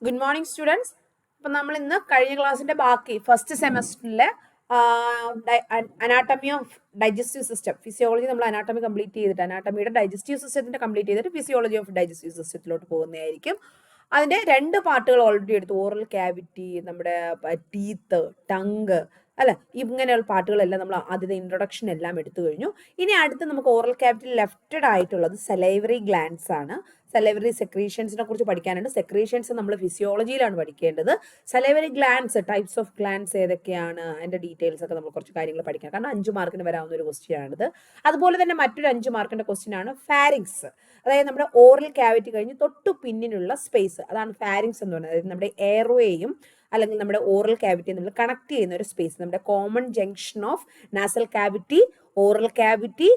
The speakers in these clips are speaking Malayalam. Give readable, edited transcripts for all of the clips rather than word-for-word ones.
Good morning students. അപ്പം നമ്മൾ ഇന്ന് കഴിഞ്ഞ ക്ലാസ്സിന്റെ ബാക്കി ഫസ്റ്റ് സെമസ്റ്ററിലെ anatomy of digestive system, physiology നമ്മൾ അനാട്ടമി കംപ്ലീറ്റ് ചെയ്തിട്ട് അനാട്ടമിയുടെ ഡൈജസ്റ്റീവ് സിസ്റ്റത്തിന്റെ കംപ്ലീറ്റ് ചെയ്തിട്ട് ഫിസിയോളജി ഓഫ് ഡൈജസ്റ്റീവ് സിസ്റ്റത്തിലോട്ട് പോകുന്നതായിരിക്കും. അതിന്റെ 2 പാർട്ടുകൾ ഓൾറെഡി എടുത്തു. ഓറൽ ക്യാവിറ്റി, നമ്മുടെ ടീത്ത്, ടങ്ക്, അല്ലെ, ഇങ്ങനെയുള്ള പാട്ടുകളെല്ലാം നമ്മൾ ആദ്യത്തെ ഇൻട്രൊഡക്ഷൻ എല്ലാം എടുത്തു കഴിഞ്ഞു. ഇനി അടുത്ത് നമുക്ക് ഓറൽ ക്യാവിറ്റി ലെഫ്റ്റഡ് ആയിട്ടുള്ളത് സെലൈവറി ഗ്ലാൻഡ്സ് ആണ്. സെലൈവറി സെക്രീഷൻസിനെ കുറിച്ച് പഠിക്കാനുണ്ട്. സെക്രീഷൻസ് നമ്മൾ ഫിസിയോളജിയിലാണ് പഠിക്കേണ്ടത്. Salivary glands, types of glands ഏതൊക്കെയാണ്, അതിന്റെ ഡീറ്റെയിൽസ് ഒക്കെ നമ്മൾ കുറച്ച് കാര്യങ്ങൾ പഠിക്കാം. കാരണം 5 മാർക്കിന് വരാവുന്ന ഒരു ക്വസ്റ്റ്യൻ ആണിത്. അതുപോലെ തന്നെ മറ്റൊരു 5 മാർക്കിന്റെ ക്വസ്റ്റ്യൻ ആണ് ഫാരിങ്സ്. അതായത് നമ്മുടെ ഓറൽ ക്യാവിറ്റി കഴിഞ്ഞ് തൊട്ടു പിന്നിലുള്ള സ്പേസ്, അതാണ് ഫാരിങ്സ് എന്ന് പറയുന്നത്. അതായത് നമ്മുടെ എയർവേയും അല്ലെങ്കിൽ നമ്മുടെ ഓറൽ ക്യാവിറ്റി നമ്മൾ കണക്ട് ചെയ്യുന്ന ഒരു സ്പേസ്, നമ്മുടെ common junction of nasal cavity, oral cavity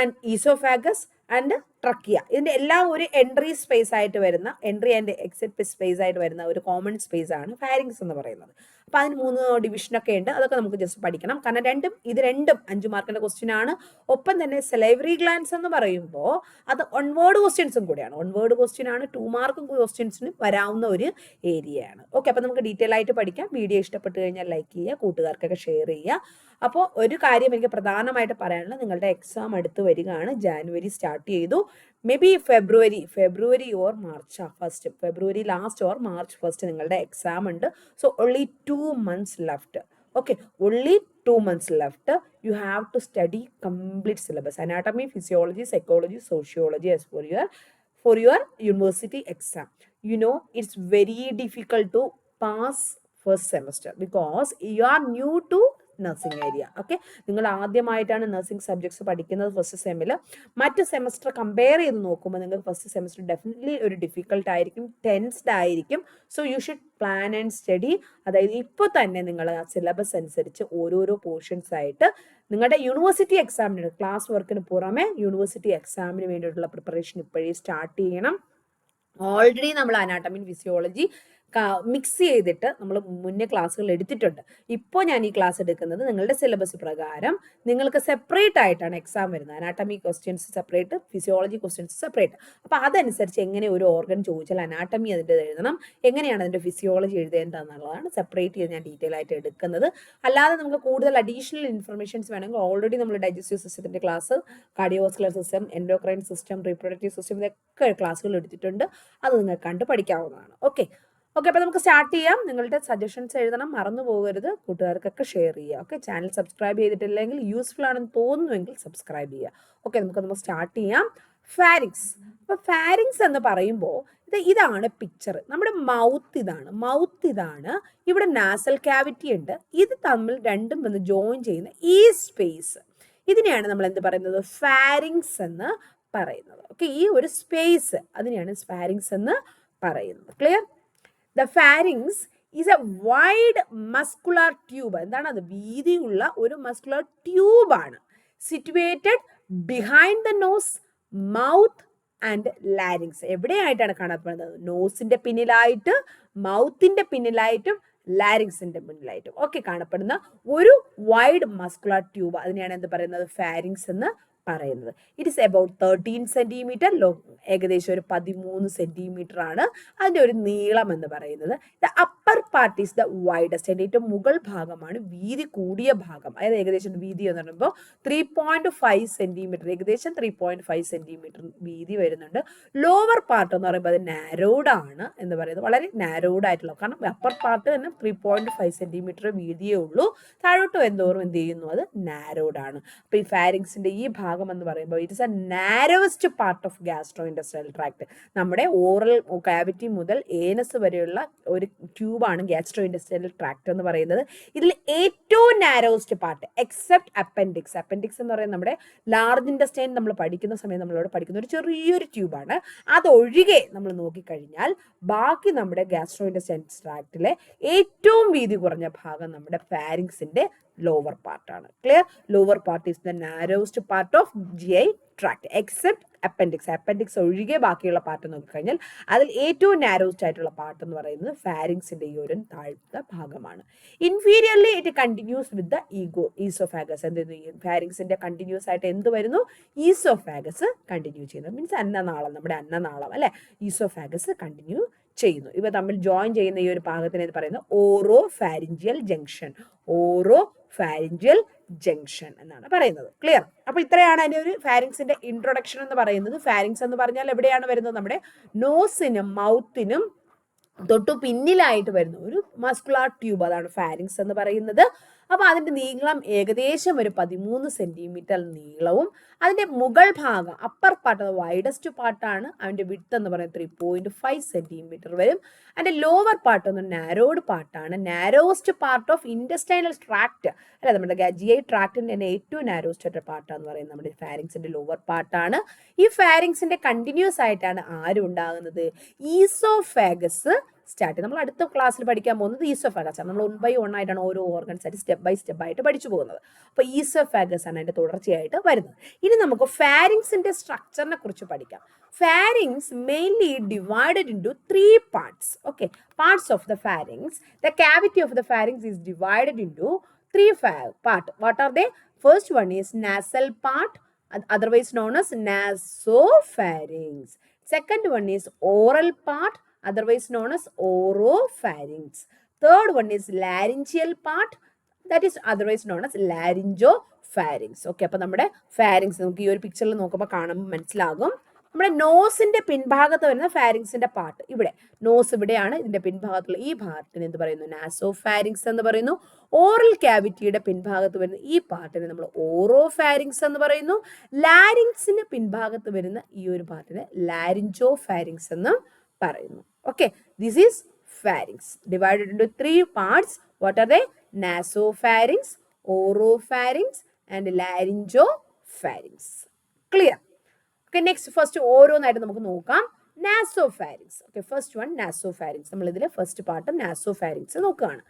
and oesophagus and trachea. ഇതിന്റെ എല്ലാം ഒരു എൻട്രി സ്പേസ് ആയിട്ട് വരുന്ന, എൻട്രി ആൻഡ് എക്സിറ്റ് സ്പേസ് ആയിട്ട് വരുന്ന ഒരു കോമൺ സ്പേസ് ആണ് ഫാരിങ്സ് എന്ന് പറയുന്നത്. അപ്പൊ അതിന് 3 ഡിവിഷനൊക്കെ ഉണ്ട്. അതൊക്കെ നമുക്ക് ജസ്റ്റ് പഠിക്കണം. കാരണം ഇത് രണ്ടും 5 മാർക്കിന്റെ ക്വസ്റ്റ്യൻ ആണ്. ഒപ്പം തന്നെ സെലൈവറി ഗ്ലാൻഡ്സ് എന്ന് പറയുമ്പോൾ അത് ഒൺവേർഡ് ക്വസ്റ്റ്യൻസും കൂടിയാണ്. ഒൺവേർഡ് ക്വസ്റ്റ്യൻ ആണ്. 2 മാർക്ക് ക്വസ്റ്റ്യൻസിന് വരാവുന്ന ഒരു ഏരിയയാണ്. ഓക്കെ, അപ്പൊ നമുക്ക് ഡീറ്റെയിൽ ആയിട്ട് പഠിക്കാം. വീഡിയോ ഇഷ്ടപ്പെട്ട് കഴിഞ്ഞാൽ ലൈക്ക് ചെയ്യുക, കൂട്ടുകാർക്കൊക്കെ ഷെയർ ചെയ്യുക. അപ്പോൾ ഒരു കാര്യം എനിക്ക് പ്രധാനമായിട്ട് പറയാനുള്ളത്, നിങ്ങളുടെ എക്സാം അടുത്ത് വരികയാണ്. ജാനുവരി സ്റ്റാർട്ട് ചെയ്തു. May be February or March first, February last or March first നിങ്ങളുടെ എക്സാം ഉണ്ട്. So only 2 months left. Okay, only 2 months left. You have to study complete syllabus, anatomy, physiology, psychology, sociology as for your university exam. You know, it's very difficult to pass first semester because you are new to nursing area. Okay, നിങ്ങൾ ആദ്യമായിട്ടാണ് നഴ്സിംഗ് സബ്ജക്ട്സ് പഠിക്കുന്നത് ഫസ്റ്റ് സെമ്മിൽ. മറ്റ് സെമസ്റ്റർ കമ്പയർ ചെയ്ത് നോക്കുമ്പോൾ നിങ്ങൾക്ക് ഫസ്റ്റ് സെമസ്റ്റർ ഡെഫിനറ്റ്ലി ഒരു ഡിഫിക്കൽട്ട് ആയിരിക്കും, ടെൻസ്ഡ് ആയിരിക്കും. So you should plan and study. അതായത് ഇപ്പോൾ തന്നെ നിങ്ങൾ ആ സിലബസ് അനുസരിച്ച് ഓരോരോ പോർഷൻസ് ആയിട്ട് നിങ്ങളുടെ യൂണിവേഴ്സിറ്റി എക്സാമിന്, ക്ലാസ് വർക്കിന് പുറമെ യൂണിവേഴ്സിറ്റി എക്സാമിന് വേണ്ടിയിട്ടുള്ള പ്രിപ്പറേഷൻ ഇപ്പോഴേ സ്റ്റാർട്ട് ചെയ്യണം. ഓൾറെഡി നമ്മൾ അനാട്ടമി, ഫിസിയോളജി മിക്സ് ചെയ്തിട്ട് നമ്മൾ മുന്നേ ക്ലാസ്സുകൾ എടുത്തിട്ടുണ്ട്. ഇപ്പോൾ ഞാൻ ഈ ക്ലാസ് എടുക്കുന്നത് നിങ്ങളുടെ സിലബസ് പ്രകാരം നിങ്ങൾക്ക് സെപ്പറേറ്റ് ആയിട്ടാണ് എക്സാം വരുന്നത്. Anatomy questions separate, physiology questions separate. അപ്പോൾ അതനുസരിച്ച് എങ്ങനെ ഒരു ഓർഗൻ ചോദിച്ചാൽ അനാട്ടമി അതിൻ്റെ എഴുതണം, എങ്ങനെയാണ് അതിൻ്റെ ഫിസിയോളജി എഴുതേണ്ടതെന്നുള്ളതാണ് സെപ്പറേറ്റ് ചെയ്ത് ഞാൻ ഡീറ്റെയിൽ ആയിട്ട് എടുക്കുന്നത്. അല്ലാതെ നമുക്ക് കൂടുതൽ അഡീഷണൽ ഇൻഫർമേഷൻസ് വേണമെങ്കിൽ ഓൾറെഡി നമ്മൾ ഡൈജസ്റ്റീവ് സിസ്റ്റത്തിൻ്റെ class, cardiovascular system, endocrine system, reproductive system, ഇതൊക്കെ ക്ലാസ്സുകൾ എടുത്തിട്ടുണ്ട്. അത് നിങ്ങൾക്ക് കണ്ട് പഠിക്കാവുന്നതാണ്. ഓക്കെ, അപ്പോൾ നമുക്ക് സ്റ്റാർട്ട് ചെയ്യാം. നിങ്ങളുടെ സജഷൻസ് എഴുതണം, മറന്നു പോകരുത്. കൂട്ടുകാർക്കൊക്കെ ഷെയർ ചെയ്യുക. ഓക്കെ, ചാനൽ സബ്സ്ക്രൈബ് ചെയ്തിട്ടില്ലെങ്കിൽ, യൂസ്ഫുൾ ആണെന്ന് തോന്നുന്നുവെങ്കിൽ സബ്സ്ക്രൈബ് ചെയ്യുക. ഓക്കെ, നമുക്ക് സ്റ്റാർട്ട് ചെയ്യാം. ഫാരിങ്സ്. അപ്പോൾ ഫാരിങ്സ് എന്ന് പറയുമ്പോൾ ഇതാണ് പിക്ചർ. നമ്മുടെ മൗത്ത് ഇതാണ്. ഇവിടെ നാസൽ ക്യാവിറ്റി ഉണ്ട്. ഇത് തമ്മിൽ രണ്ടും വന്ന് ജോയിൻ ചെയ്യുന്ന ഈ സ്പേസ്, ഇതിനെയാണ് നമ്മൾ എന്ത് പറയുന്നത്, ഫാരിങ്സ് എന്ന് പറയുന്നത്. ഓക്കെ, ഈ ഒരു സ്പേസ്, അതിനെയാണ് ഫാരിങ്സ് എന്ന് പറയുന്നത്. Clear? The pharynx is a wide muscular tube. എന്താണ് അത്? വീതിയുള്ള ഒരു മസ്കുലർ ട്യൂബ് ആണ്. Situated behind the nose, mouth and larynx. എവിടെയായിട്ടാണ് കാണപ്പെടുന്നത്? നോസിന്റെ പിന്നിലായിട്ട്, മൗത്തിന്റെ പിന്നിലായിട്ടും ലാരിങ്സിന്റെ മുന്നിലായിട്ടും ഒക്കെ കാണപ്പെടുന്ന ഒരു വൈഡ് മസ്കുലർ ട്യൂബ്, അതിനെയാണ് എന്ത് പറയുന്നത്, ഫാരിങ്സ് എന്ന് പറയുന്നത്. It is about 13 centimetre long. ഏകദേശം ഒരു 13 സെന്റിമീറ്റർ ആണ് അതിന്റെ ഒരു നീളം എന്ന് പറയുന്നത്. The upper part is the widest. അതിന്റെ ഏറ്റവും മുകൾ ഭാഗമാണ് വീതി കൂടിയ ഭാഗം. അതായത് ഏകദേശം വീതി എന്ന് പറയുമ്പോൾ 3.5 സെന്റിമീറ്റർ, ഏകദേശം 3.5 സെന്റിമീറ്റർ വീതി വരുന്നുണ്ട്. ലോവർ പാർട്ട് എന്ന് പറയുമ്പോൾ അത് നാരോഡ് ആണ് എന്ന് പറയുന്നത്, വളരെ നാരോഡ് ആയിട്ടുള്ള. കാരണം അപ്പർ പാർട്ട് തന്നെ 3.5 സെന്റിമീറ്റർ വീതിയേ ഉള്ളൂ. താഴോട്ട് വരുന്നതോറും എന്ത് ചെയ്യുന്നു, അത് നാരോഡ് ആണ്. അപ്പൊ ഈ ഫാരിങ്സിന്റെ ഈ ഭാഗം എന്ന് പറയുമ്പോൾ it is A narrowest part of gastro industrial tract. നമ്മുടെ ഓറൽ ക്യാവിറ്റി മുതൽ ഏനസ് വരെയുള്ള ഒരു ട്യൂബാണ് ഗ്യാസ്ട്രോ ഇൻഡസ്ട്രിയൽ ട്രാക്ട് എന്ന് പറയുന്നത്. ഇതിൽ ഏറ്റവും narrowest part except appendix. Appendix എന്ന് പറയുന്നത് നമ്മുടെ ലാർജ് ഇൻഡസ്റ്റൈൻ നമ്മൾ പഠിക്കുന്ന സമയത്ത് നമ്മളോട് പഠിക്കുന്ന ഒരു ചെറിയൊരു ട്യൂബാണ്. അതൊഴികെ നമ്മൾ നോക്കിക്കഴിഞ്ഞാൽ ബാക്കി നമ്മുടെ ഗ്യാസ്ട്രോ ഇൻഡസ്റ്റൈൻ ട്രാക്റ്റിലെ ഏറ്റവും വീതി കുറഞ്ഞ ഭാഗം നമ്മുടെ ഫാരിങ്സിന്റെ ലോവർ പാർട്ടാണ്. Clear? Lower part is the narrowest part of GI tract except appendix. Appendix ഒഴികെ ബാക്കിയുള്ള പാർട്ട് നോക്കിക്കഴിഞ്ഞാൽ അതിൽ ഏറ്റവും നാരോസ്റ്റ് ആയിട്ടുള്ള പാർട്ട് എന്ന് പറയുന്നത് ഫാരിങ്സിന്റെ ഈ ഒരു താഴ്ത്ത ഭാഗമാണ്. Inferiorly it continues with the oesophagus. എന്ത് ചെയ്യുന്നു? ഫാരിങ്സിന്റെ കണ്ടിന്യൂസ് ആയിട്ട് എന്ത് വരുന്നു? ഈസോഫാഗസ് കണ്ടിന്യൂ ചെയ്യുന്നത്. മീൻസ് അന്നനാളം, നമ്മുടെ അന്നനാളം അല്ലെ, ഈസോഫാഗസ് കണ്ടിന്യൂ ചെയ്യുന്നു. ഇവ തമ്മിൽ ജോയിൻ ചെയ്യുന്ന ഈ ഒരു ഭാഗത്തിനെ പറയുന്നത് oropharyngeal junction. Oropharyngeal junction എന്നാണ് പറയുന്നത്. ക്ലിയർ? അപ്പൊ ഇത്രയാണ് അതിന്റെ ഒരു ഫാരിങ്സിന്റെ ഇൻട്രൊഡക്ഷൻ എന്ന് പറയുന്നത്. ഫാരിങ്സ് എന്ന് പറഞ്ഞാൽ എവിടെയാണ് വരുന്നത്? നമ്മുടെ നോസിനും മൗത്തിനും തൊട്ടു പിന്നിലായിട്ട് വരുന്ന ഒരു മസ്കുലാർ ട്യൂബ്, അതാണ് ഫാരിങ്സ് എന്ന് പറയുന്നത്. അപ്പൊ അതിന്റെ നീളം ഏകദേശം ഒരു 13 സെന്റിമീറ്റർ നീളവും അതിന്റെ മുകൾ ഭാഗം അപ്പർ പാർട്ട് വൈഡസ്റ്റ് പാർട്ടാണ്. അതിന്റെ വിഡ്ത്ത് എന്ന് പറയുന്നത് 3.5 സെന്റിമീറ്റർ വരും. അതിന്റെ ലോവർ പാർട്ട് ഒന്ന് നാരോഡ് പാർട്ടാണ്. നാരോസ്റ്റ് പാർട്ട് ഓഫ് ഇൻറ്റസ്റ്റൈനൽ ട്രാക്ട് അല്ലെ, നമ്മുടെ GI ട്രാക്ടിന്റെ തന്നെ ഏറ്റവും നാരോസ്റ്റ് പാർട്ടാന്ന് പറയുന്നത് നമ്മുടെ ഫാരിങ്സിന്റെ ലോവർ പാർട്ടാണ്. ഈ ഫാരിങ്സിന്റെ കണ്ടിന്യൂസ് ആയിട്ടാണ് ആരുണ്ടാകുന്നത്? Oesophagus start. നമ്മൾ അടുത്ത ക്ലാസ്സിൽ പഠിക്കാൻ പോകുന്നത് ഈസോഫാഗസ് ആണ്. നമ്മൾ 1 by 1 ആയിട്ടാണ് ഓരോ ഓർഗൻസ് ആയിട്ട് സ്റ്റെപ്പ് ബൈ സ്റ്റെപ്പ് ആയിട്ട് പഠിച്ചു പോകുന്നത്. അപ്പോൾ ഈസോഫാഗസ് ആണ് അതിന്റെ തുടർച്ചയായിട്ട് വരുന്നത്. ഇനി നമുക്ക് ഫാരിങ്സിന്റെ സ്ട്രക്ചറിനെ കുറിച്ച് പഠിക്കാം. Pharynx mainly divided into 3 parts. Okay, parts of the pharynx. The cavity of the pharynx is divided into 3 parts. What are they? First one is nasal part, otherwise known as nasopharynx. Second one is oral part, otherwise known as oropharynx. Third one is laryngeal part, that is otherwise known as laryngopharynx. Okay, അപ്പോൾ നമ്മുടെ ഫാരിങ്സ് നമുക്ക് ഈ ഒരു പിക്ചറിൽ നോക്കുമ്പോൾ കാണുമ്പോൾ മനസ്സിലാകും. നമ്മുടെ നോസിന്റെ പിൻഭാഗത്ത് വരുന്ന ഫാരിങ്സിന്റെ പാർട്ട് ഇവിടെ, നോസ് ഇവിടെയാണ്. ഇതിന്റെ പിൻഭാഗത്തുള്ള ഈ പാർട്ടിന് എന്ത് പറയുന്നു? നാസോഫാരിങ്സ് എന്ന് പറയുന്നു. ഓറൽ ക്യാവിറ്റിയുടെ പിൻഭാഗത്ത് വരുന്ന ഈ പാർട്ടിനെ നമ്മൾ ഓറോഫാരിങ്സ് എന്ന് പറയുന്നു. ലാരിങ്സിന് പിൻഭാഗത്ത് വരുന്ന ഈ ഒരു പാർട്ടിനെ ലാരിഞ്ചോഫാരിങ്സ് എന്ന് പറയുന്നു. Okay, this is pharynx divided into 3 parts. What are they? Nasopharynx, oropharynx and laryngopharynx. Clear? Okay, next first ഓരോന്നായിട്ട് നമുക്ക് നോക്കാം. Nasopharynx. Okay, first one nasopharynx. നമ്മൾ ഇതിലെ ഫസ്റ്റ് പാർട്ട് nasopharynx നോക്കുകയാണ്.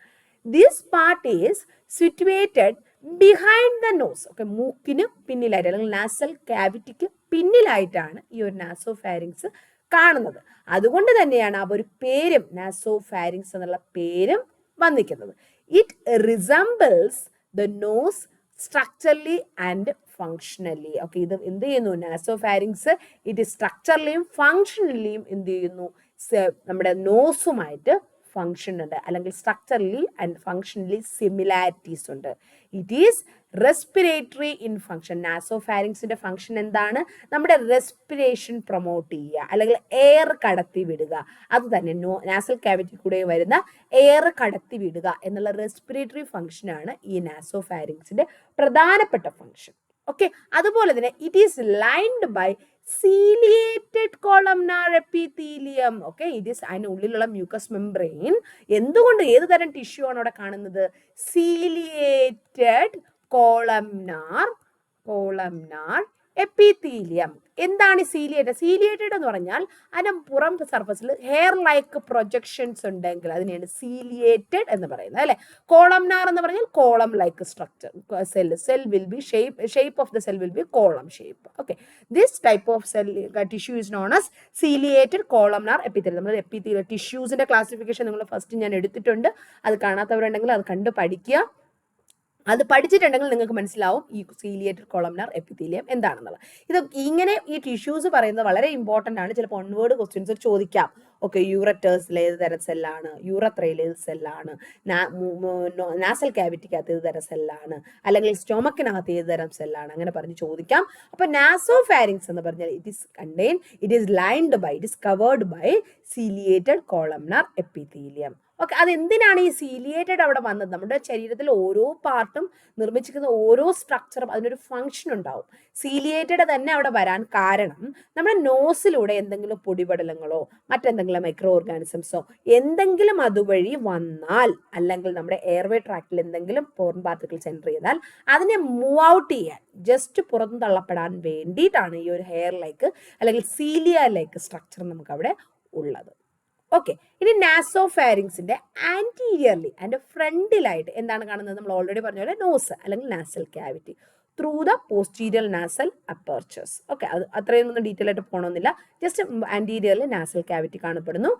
This part is situated behind the nose. Okay, മൂക്കിന് പിന്നിലായിട്ട് അല്ലെങ്കിൽ നാസൽ ക്യാവിറ്റിക്ക് പിന്നിലായിട്ടാണ് ഈ ഒരു നാസോഫാരിങ്സ് കാണുന്നത്. അതുകൊണ്ട് തന്നെയാണ് ആ ഒരു പേരും നാസോഫാരിങ്സ് എന്നുള്ള പേരും വന്നിരിക്കുന്നത്. It resembles the nose structurally and functionally. Okay, ഇത് എന്ത് ചെയ്യുന്നു? നാസോഫാരിങ്സ് ഇറ്റ് സ്ട്രക്ചറലിയും ഫങ്ഷണലിയും എന്ത് ചെയ്യുന്നു? നമ്മുടെ നോസുമായിട്ട് ഫങ്ഷൻ ഉണ്ട്, അല്ലെങ്കിൽ സ്ട്രക്ചറലി ആൻഡ് ഫങ്ഷണലി സിമിലാരിറ്റീസ് ഉണ്ട്. It is respiratory in function. നാസോഫാരിങ്സിന്റെ ഫങ്ഷൻ എന്താണ്? നമ്മുടെ റെസ്പിറേഷൻ പ്രൊമോട്ട് ചെയ്യുക, അല്ലെങ്കിൽ എയർ കടത്തി വിടുക. അത് തന്നെ നാസൽ ക്യാവിറ്റി കൂടെ വരുന്ന എയർ കടത്തി വിടുക എന്നുള്ള റെസ്പിറേറ്ററി ഫങ്ഷനാണ് ഈ നാസോഫാരിങ്സിന്റെ പ്രധാനപ്പെട്ട ഫങ്ഷൻ. ഓക്കെ, അതുപോലെ തന്നെ it is lined by ciliated columnar epithelium. Okay, it is അതിനുള്ളിലുള്ള മ്യൂക്കസ് മെംബ്രെയിൻ. എന്തുകൊണ്ട്, ഏത് തരം ടിഷ്യൂ ആണ് അവിടെ കാണുന്നത്? ciliated columnar epithelium. എന്താണ് സീലിയേറ്റഡ്? സീലിയേറ്റഡ് എന്ന് പറഞ്ഞാൽ അതിന്റെ പുറം സർഫസിൽ ഹെയർ ലൈക്ക് പ്രൊജക്ഷൻസ് ഉണ്ടെങ്കിൽ അതിനെയാണ് സീലിയേറ്റഡ് എന്ന് പറയുന്നത്, അല്ലെ? കോളംനാർ എന്ന് പറഞ്ഞാൽ column like structure. Cell will be shape of the cell will be column shape. Okay, this type of cell tissue is known as ciliated columnar epithelium. നമ്മൾ എപ്പിത്തീലിയം ടിഷ്യൂസിന്റെ ക്ലാസിഫിക്കേഷൻ നിങ്ങൾ ഫസ്റ്റ് ഞാൻ എടുത്തിട്ടുണ്ട്. അത് കാണാത്തവരുണ്ടെങ്കിൽ അത് കണ്ട് പഠിക്കുക. അത് പഠിച്ചിട്ടുണ്ടെങ്കിൽ നിങ്ങൾക്ക് മനസ്സിലാവും ഈ സീലിയേറ്റഡ് കോളംനാർ എപ്പിത്തീലിയം എന്താണെന്നുള്ളത്. ഇത് ഇങ്ങനെ ഈ ടിഷ്യൂസ് പറയുന്നത് വളരെ ഇമ്പോർട്ടൻ്റ് ആണ്. ചിലപ്പോൾ ഒൺവേർഡ് ക്വസ്റ്റ്യൻസ് ചോദിക്കാം. ഓക്കെ, യൂററ്റേഴ്സിൽ ഏത് തരം സെല്ലാണ്, യൂറത്രയിൽ ഏത് സെല്ലാണ്, നാസൽ ക്യാവിറ്റിക്കകത്ത് ഏത് തരം സെല്ലാണ്, അല്ലെങ്കിൽ സ്റ്റൊമക്കിനകത്ത് ഏത് തരം സെല്ലാണ്, അങ്ങനെ പറഞ്ഞ് ചോദിക്കാം. അപ്പോൾ നാസോഫാരിങ്സ് എന്ന് പറഞ്ഞാൽ it is lined by, it is covered by ciliated columnar epithelium. Okay, അതെന്തിനാണ് ഈ സീലിയേറ്റഡ് അവിടെ വന്നത്? നമ്മുടെ ശരീരത്തിൽ ഓരോ പാർട്ടും നിർമ്മിച്ചിരിക്കുന്ന ഓരോ സ്ട്രക്ചറും അതിനൊരു ഫങ്ഷൻ ഉണ്ടാവും. സീലിയേറ്റഡ് തന്നെ അവിടെ വരാൻ കാരണം നമ്മുടെ നോസിലൂടെ എന്തെങ്കിലും പൊടിപടലങ്ങളോ മറ്റെന്തെങ്കിലും മൈക്രോ ഓർഗാനിസംസോ എന്തെങ്കിലും അതുവഴി വന്നാൽ, അല്ലെങ്കിൽ നമ്മുടെ എയർവേ ട്രാക്റ്റിൽ എന്തെങ്കിലും ഫോറിൻ പാർട്ടിക്കിൾസ് എൻ്റർ ചെയ്താൽ അതിനെ മൂവ് ഔട്ട് ചെയ്യാൻ, ജസ്റ്റ് പുറത്തു തള്ളപ്പെടാൻ വേണ്ടിയിട്ടാണ് ഈ ഒരു ഹെയർ ലൈക്ക് അല്ലെങ്കിൽ സീലിയ ലൈക്ക് സ്ട്രക്ചർ നമുക്ക് അവിടെ ഉള്ളത്. ഓക്കെ, ഇനി നാസോഫാരിങ്സിന്റെ ആന്റീരിയർലി അതിന്റെ ഫ്രണ്ടിലായിട്ട് എന്താണ് കാണുന്നത്? നമ്മൾ ഓൾറെഡി പറഞ്ഞ പോലെ നോസ് അല്ലെങ്കിൽ nasal cavity through the posterior nasal apertures. Okay, അത് അത്രയും ഒന്നും ഡീറ്റെയിൽ ആയിട്ട് പോകണമെന്നില്ല. ജസ്റ്റ് ആന്റീരിയറിൽ നാസൽ ക്യാവിറ്റി കാണപ്പെടുന്നു.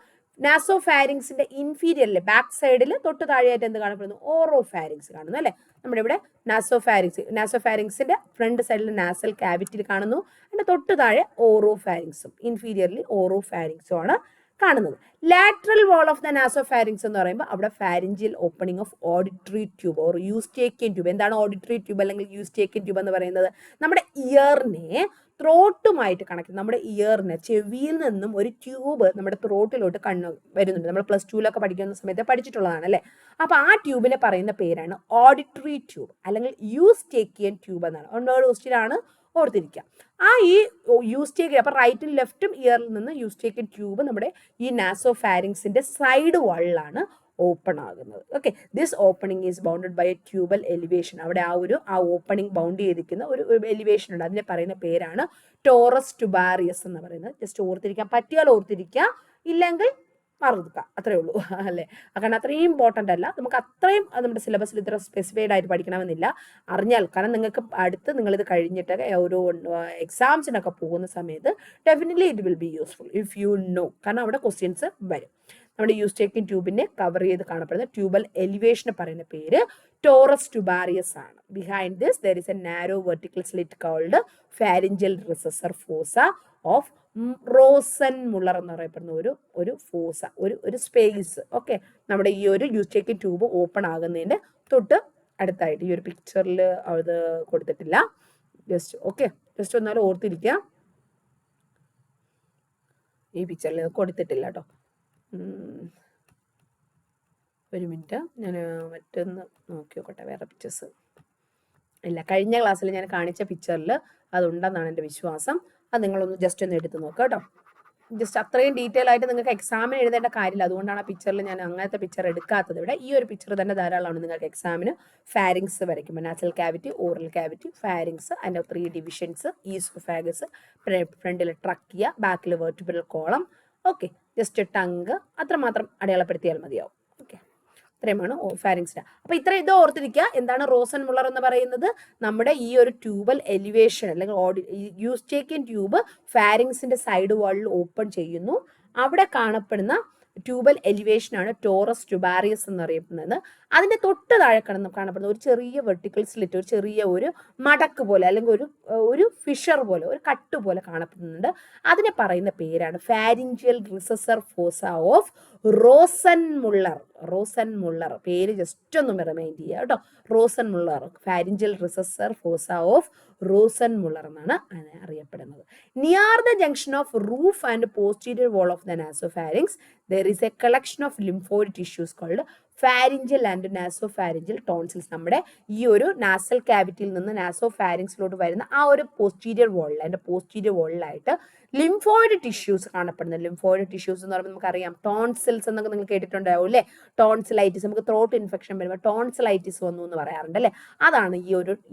നാസോഫാരിങ്സിന്റെ ഇൻഫീരിയറിൽ ബാക്ക് സൈഡിൽ തൊട്ട് താഴെയായിട്ട് എന്ത് കാണപ്പെടുന്നു? ഓറോഫാരിങ്സ് കാണുന്നു, അല്ലെ? നമ്മുടെ ഇവിടെ നാസോഫാരിങ്സിന്റെ ഫ്രണ്ട് സൈഡിൽ നാസൽ ക്യാവിറ്റി കാണുന്നു. അതിന്റെ തൊട്ട് താഴെ ഓറോഫാരിങ്സും, ഇൻഫീരിയറിൽ ഓറോഫാരിങ്സും ആണ് കാണുന്നത്. Lateral wall of the nasopharynx എന്ന് പറയുമ്പോൾ അവിടെ pharyngeal opening of auditory tube or Eustachian tube. എന്താണ് ഓഡിറ്ററി ട്യൂബ് അല്ലെങ്കിൽ യൂസ്റ്റേക്കിയൻ ട്യൂബ് എന്ന് പറയുന്നത്? നമ്മുടെ ഇയറിനെ ത്രോട്ടുമായിട്ട് കണക്ട്, നമ്മുടെ ഇയറിന് ചെവിയിൽ നിന്നും ഒരു ട്യൂബ് നമ്മുടെ ത്രോട്ടിലോട്ട് വരുന്നുണ്ട്. നമ്മൾ പ്ലസ് ടുവിലൊക്കെ പഠിക്കുന്ന സമയത്ത് പഠിച്ചിട്ടുള്ളതാണ് അല്ലേ. അപ്പൊ ആ ട്യൂബിനെ പറയുന്ന പേരാണ് ഓഡിറ്ററി ട്യൂബ് അല്ലെങ്കിൽ യൂസ്റ്റേക്കിയൻ ട്യൂബ് എന്നാണ്. ഒന്നോട് ക്വസ്റ്റ്യനാണ്, ഓർത്തിരിക്കുക. ഈ യൂസ്റ്റേക്കിയൻ, അപ്പൊ റൈറ്റും ലെഫ്റ്റും ഇയറിൽ നിന്ന് യൂസ്റ്റേക്കിയൻ ട്യൂബ് നമ്മുടെ ഈ നാസോഫാരിങ്സിന്റെ സൈഡ് വാളിലാണ് ഓപ്പൺ ആകുന്നത്. Okay, this opening is bounded by a tubal elevation. അവിടെ ആ ഓപ്പണിംഗ് ബൗണ്ട് ചെയ്തിരിക്കുന്ന ഒരു എലിവേഷൻ ഉണ്ട്. അതിനെ പറയുന്ന പേരാണ് ടോറസ് ട്യൂബാരിയസ് എന്ന് പറയുന്നത്. ജസ്റ്റ് ഓർത്തിരിക്കാൻ പറ്റിയാൽ ഓർത്തിരിക്കുക, ഇല്ലെങ്കിൽ മറക്കുക, അത്രേ ഉള്ളൂ അല്ലേ. കാരണം അത്രയും ഇമ്പോർട്ടൻ്റ് അല്ല, നമുക്ക് അത്രയും നമ്മുടെ സിലബസിൽ ഇത്ര സ്പെസിഫൈഡ് ആയിട്ട് പഠിക്കണമെന്നില്ല. അറിഞ്ഞാൽ, കാരണം നിങ്ങൾക്ക് അടുത്ത് നിങ്ങളിത് കഴിഞ്ഞിട്ടൊക്കെ ഓരോ എക്സാംസിനൊക്കെ പോകുന്ന സമയത്ത് definitely it will be useful if you know. കാരണം അവിടെ ക്വസ്റ്റ്യൻസ് വരും. നമ്മുടെ യൂസ്റ്റേക്കിയൻ ട്യൂബിനെ കവർ ചെയ്ത് കാണപ്പെടുന്ന ട്യൂബൽ എലിവേഷന് പറയുന്ന പേര് ടോറസ് ട്യൂബാരിയസ് ആണ്. Behind this there is a narrow vertical slit called pharyngeal recess fossa of Rosenmuller എന്ന് പറയപ്പെടുന്ന ഒരു ഫോസ, ഒരു സ്പേസ്. ഓക്കെ, നമ്മുടെ ഈ ഒരു യൂസ്റ്റേക്കിയൻ ട്യൂബ് ഓപ്പൺ ആകുന്നതിന്റെ തൊട്ട് അടുത്തായിട്ട് ഈ ഒരു പിക്ചറിൽ അത് കൊടുത്തിട്ടില്ല. ജസ്റ്റ് ഒന്നാലും ഓർത്തിരിക്കുക, ഈ പിക്ചറിൽ കൊടുത്തിട്ടില്ല കേട്ടോ. ഒരു മിനിറ്റ്, ഞാൻ മറ്റൊന്ന് നോക്കി നോക്കട്ടെ, വേറെ പിക്ചേഴ്സ് ഇല്ല. കഴിഞ്ഞ ക്ലാസ്സിൽ ഞാൻ കാണിച്ച പിക്ചറിൽ അതുണ്ടെന്നാണ് എൻ്റെ വിശ്വാസം. അത് നിങ്ങളൊന്ന് ജസ്റ്റ് ഒന്ന് എടുത്ത് നോക്കുക കേട്ടോ. ജസ്റ്റ് അത്രയും ഡീറ്റെയിൽ ആയിട്ട് നിങ്ങൾക്ക് എക്സാമിന് എഴുതേണ്ട കാര്യമില്ല, അതുകൊണ്ടാണ് ആ പിക്ചറിൽ ഞാൻ അങ്ങനത്തെ പിക്ചർ എടുക്കാത്തത്. ഇവിടെ ഈ ഒരു പിക്ചർ തന്നെ ധാരാളമാണ് നിങ്ങൾക്ക് എക്സാമിന്. ഫാരിങ്സ് വരയ്ക്കുമ്പോൾ nasal cavity, oral cavity, pharynx, അതിൻ്റെ 3 ഡിവിഷൻസ്, ഈസോഫാഗസ്, ഫ്രണ്ടിൽ ട്രക്കിയ, ബാക്കിൽ vertebral column. Okay, just tongue അത്രമാത്രം അടയാളപ്പെടുത്തിയാൽ മതിയാവും. ഓക്കെ, ഇത്രയുമാണ് ഫാരിങ്സിന്റെ. അപ്പൊ ഇത് ഓർത്തിരിക്കുക. എന്താണ് റോസൻ മുള്ളർ എന്ന് പറയുന്നത്? നമ്മുടെ ഈ ഒരു ട്യൂബൽ എലിവേഷൻ അല്ലെങ്കിൽ യൂസ്റ്റേക്കിയൻ ട്യൂബ് ഫാരിങ്സിന്റെ സൈഡ് വാളിൽ ഓപ്പൺ ചെയ്യുന്നു. അവിടെ കാണപ്പെടുന്ന ട്യൂബൽ എലിവേഷൻ ആണ് ടോറസ് ട്യൂബാരിയസ് എന്നറിയപ്പെടുന്നത്. അതിന്റെ തൊട്ട് താഴെ കാണപ്പെടുന്ന ഒരു ചെറിയ വെർട്ടിക്കൽ സ്ലിറ്റ്, ഒരു ചെറിയ ഒരു മടക്ക് പോലെ അല്ലെങ്കിൽ ഒരു ഫിഷർ പോലെ, ഒരു കട്ട് പോലെ കാണപ്പെടുന്നുണ്ട്. അതിനെ പറയുന്ന പേരാണ് pharyngeal recess fossa of Rosenmuller. പേര് ജസ്റ്റ് ഒന്ന് റിമൈൻഡ് ചെയ്യുക കേട്ടോ. Rosenmuller, pharyngeal recess fossa of Rosenmuller എന്നാണ് അറിയപ്പെടുന്നത്. Near the junction of roof and posterior wall of the nasopharynx there is a collection of lymphoid tissues called pharyngeal and nasopharyngeal tonsils. നമ്മുടെ ഈ ഒരു നാസൽ ക്യാവിറ്റിയിൽ നിന്ന് നാസോഫാരിങ്സിലോട്ട് വരുന്ന ആ ഒരു പോസ്റ്റീരിയർ വാളിലായിട്ട് ലിംഫോയിഡ് ടിഷ്യൂസ് കാണപ്പെടുന്നത്. ലിംഫോയിഡ് ടിഷ്യൂസ് എന്ന് പറയുമ്പോൾ നമുക്കറിയാം ടോൺസിൽസ് എന്നൊക്കെ നിങ്ങൾ കേട്ടിട്ടുണ്ടാവും അല്ലേ. ടോൺസിലൈറ്റിസ്, നമുക്ക് ത്രോട്ട് ഇൻഫെക്ഷൻ വരുമ്പോൾ ടോൺസിലൈറ്റിസ് വന്നു എന്ന് പറയാറുണ്ട് അല്ലേ. അതാണ്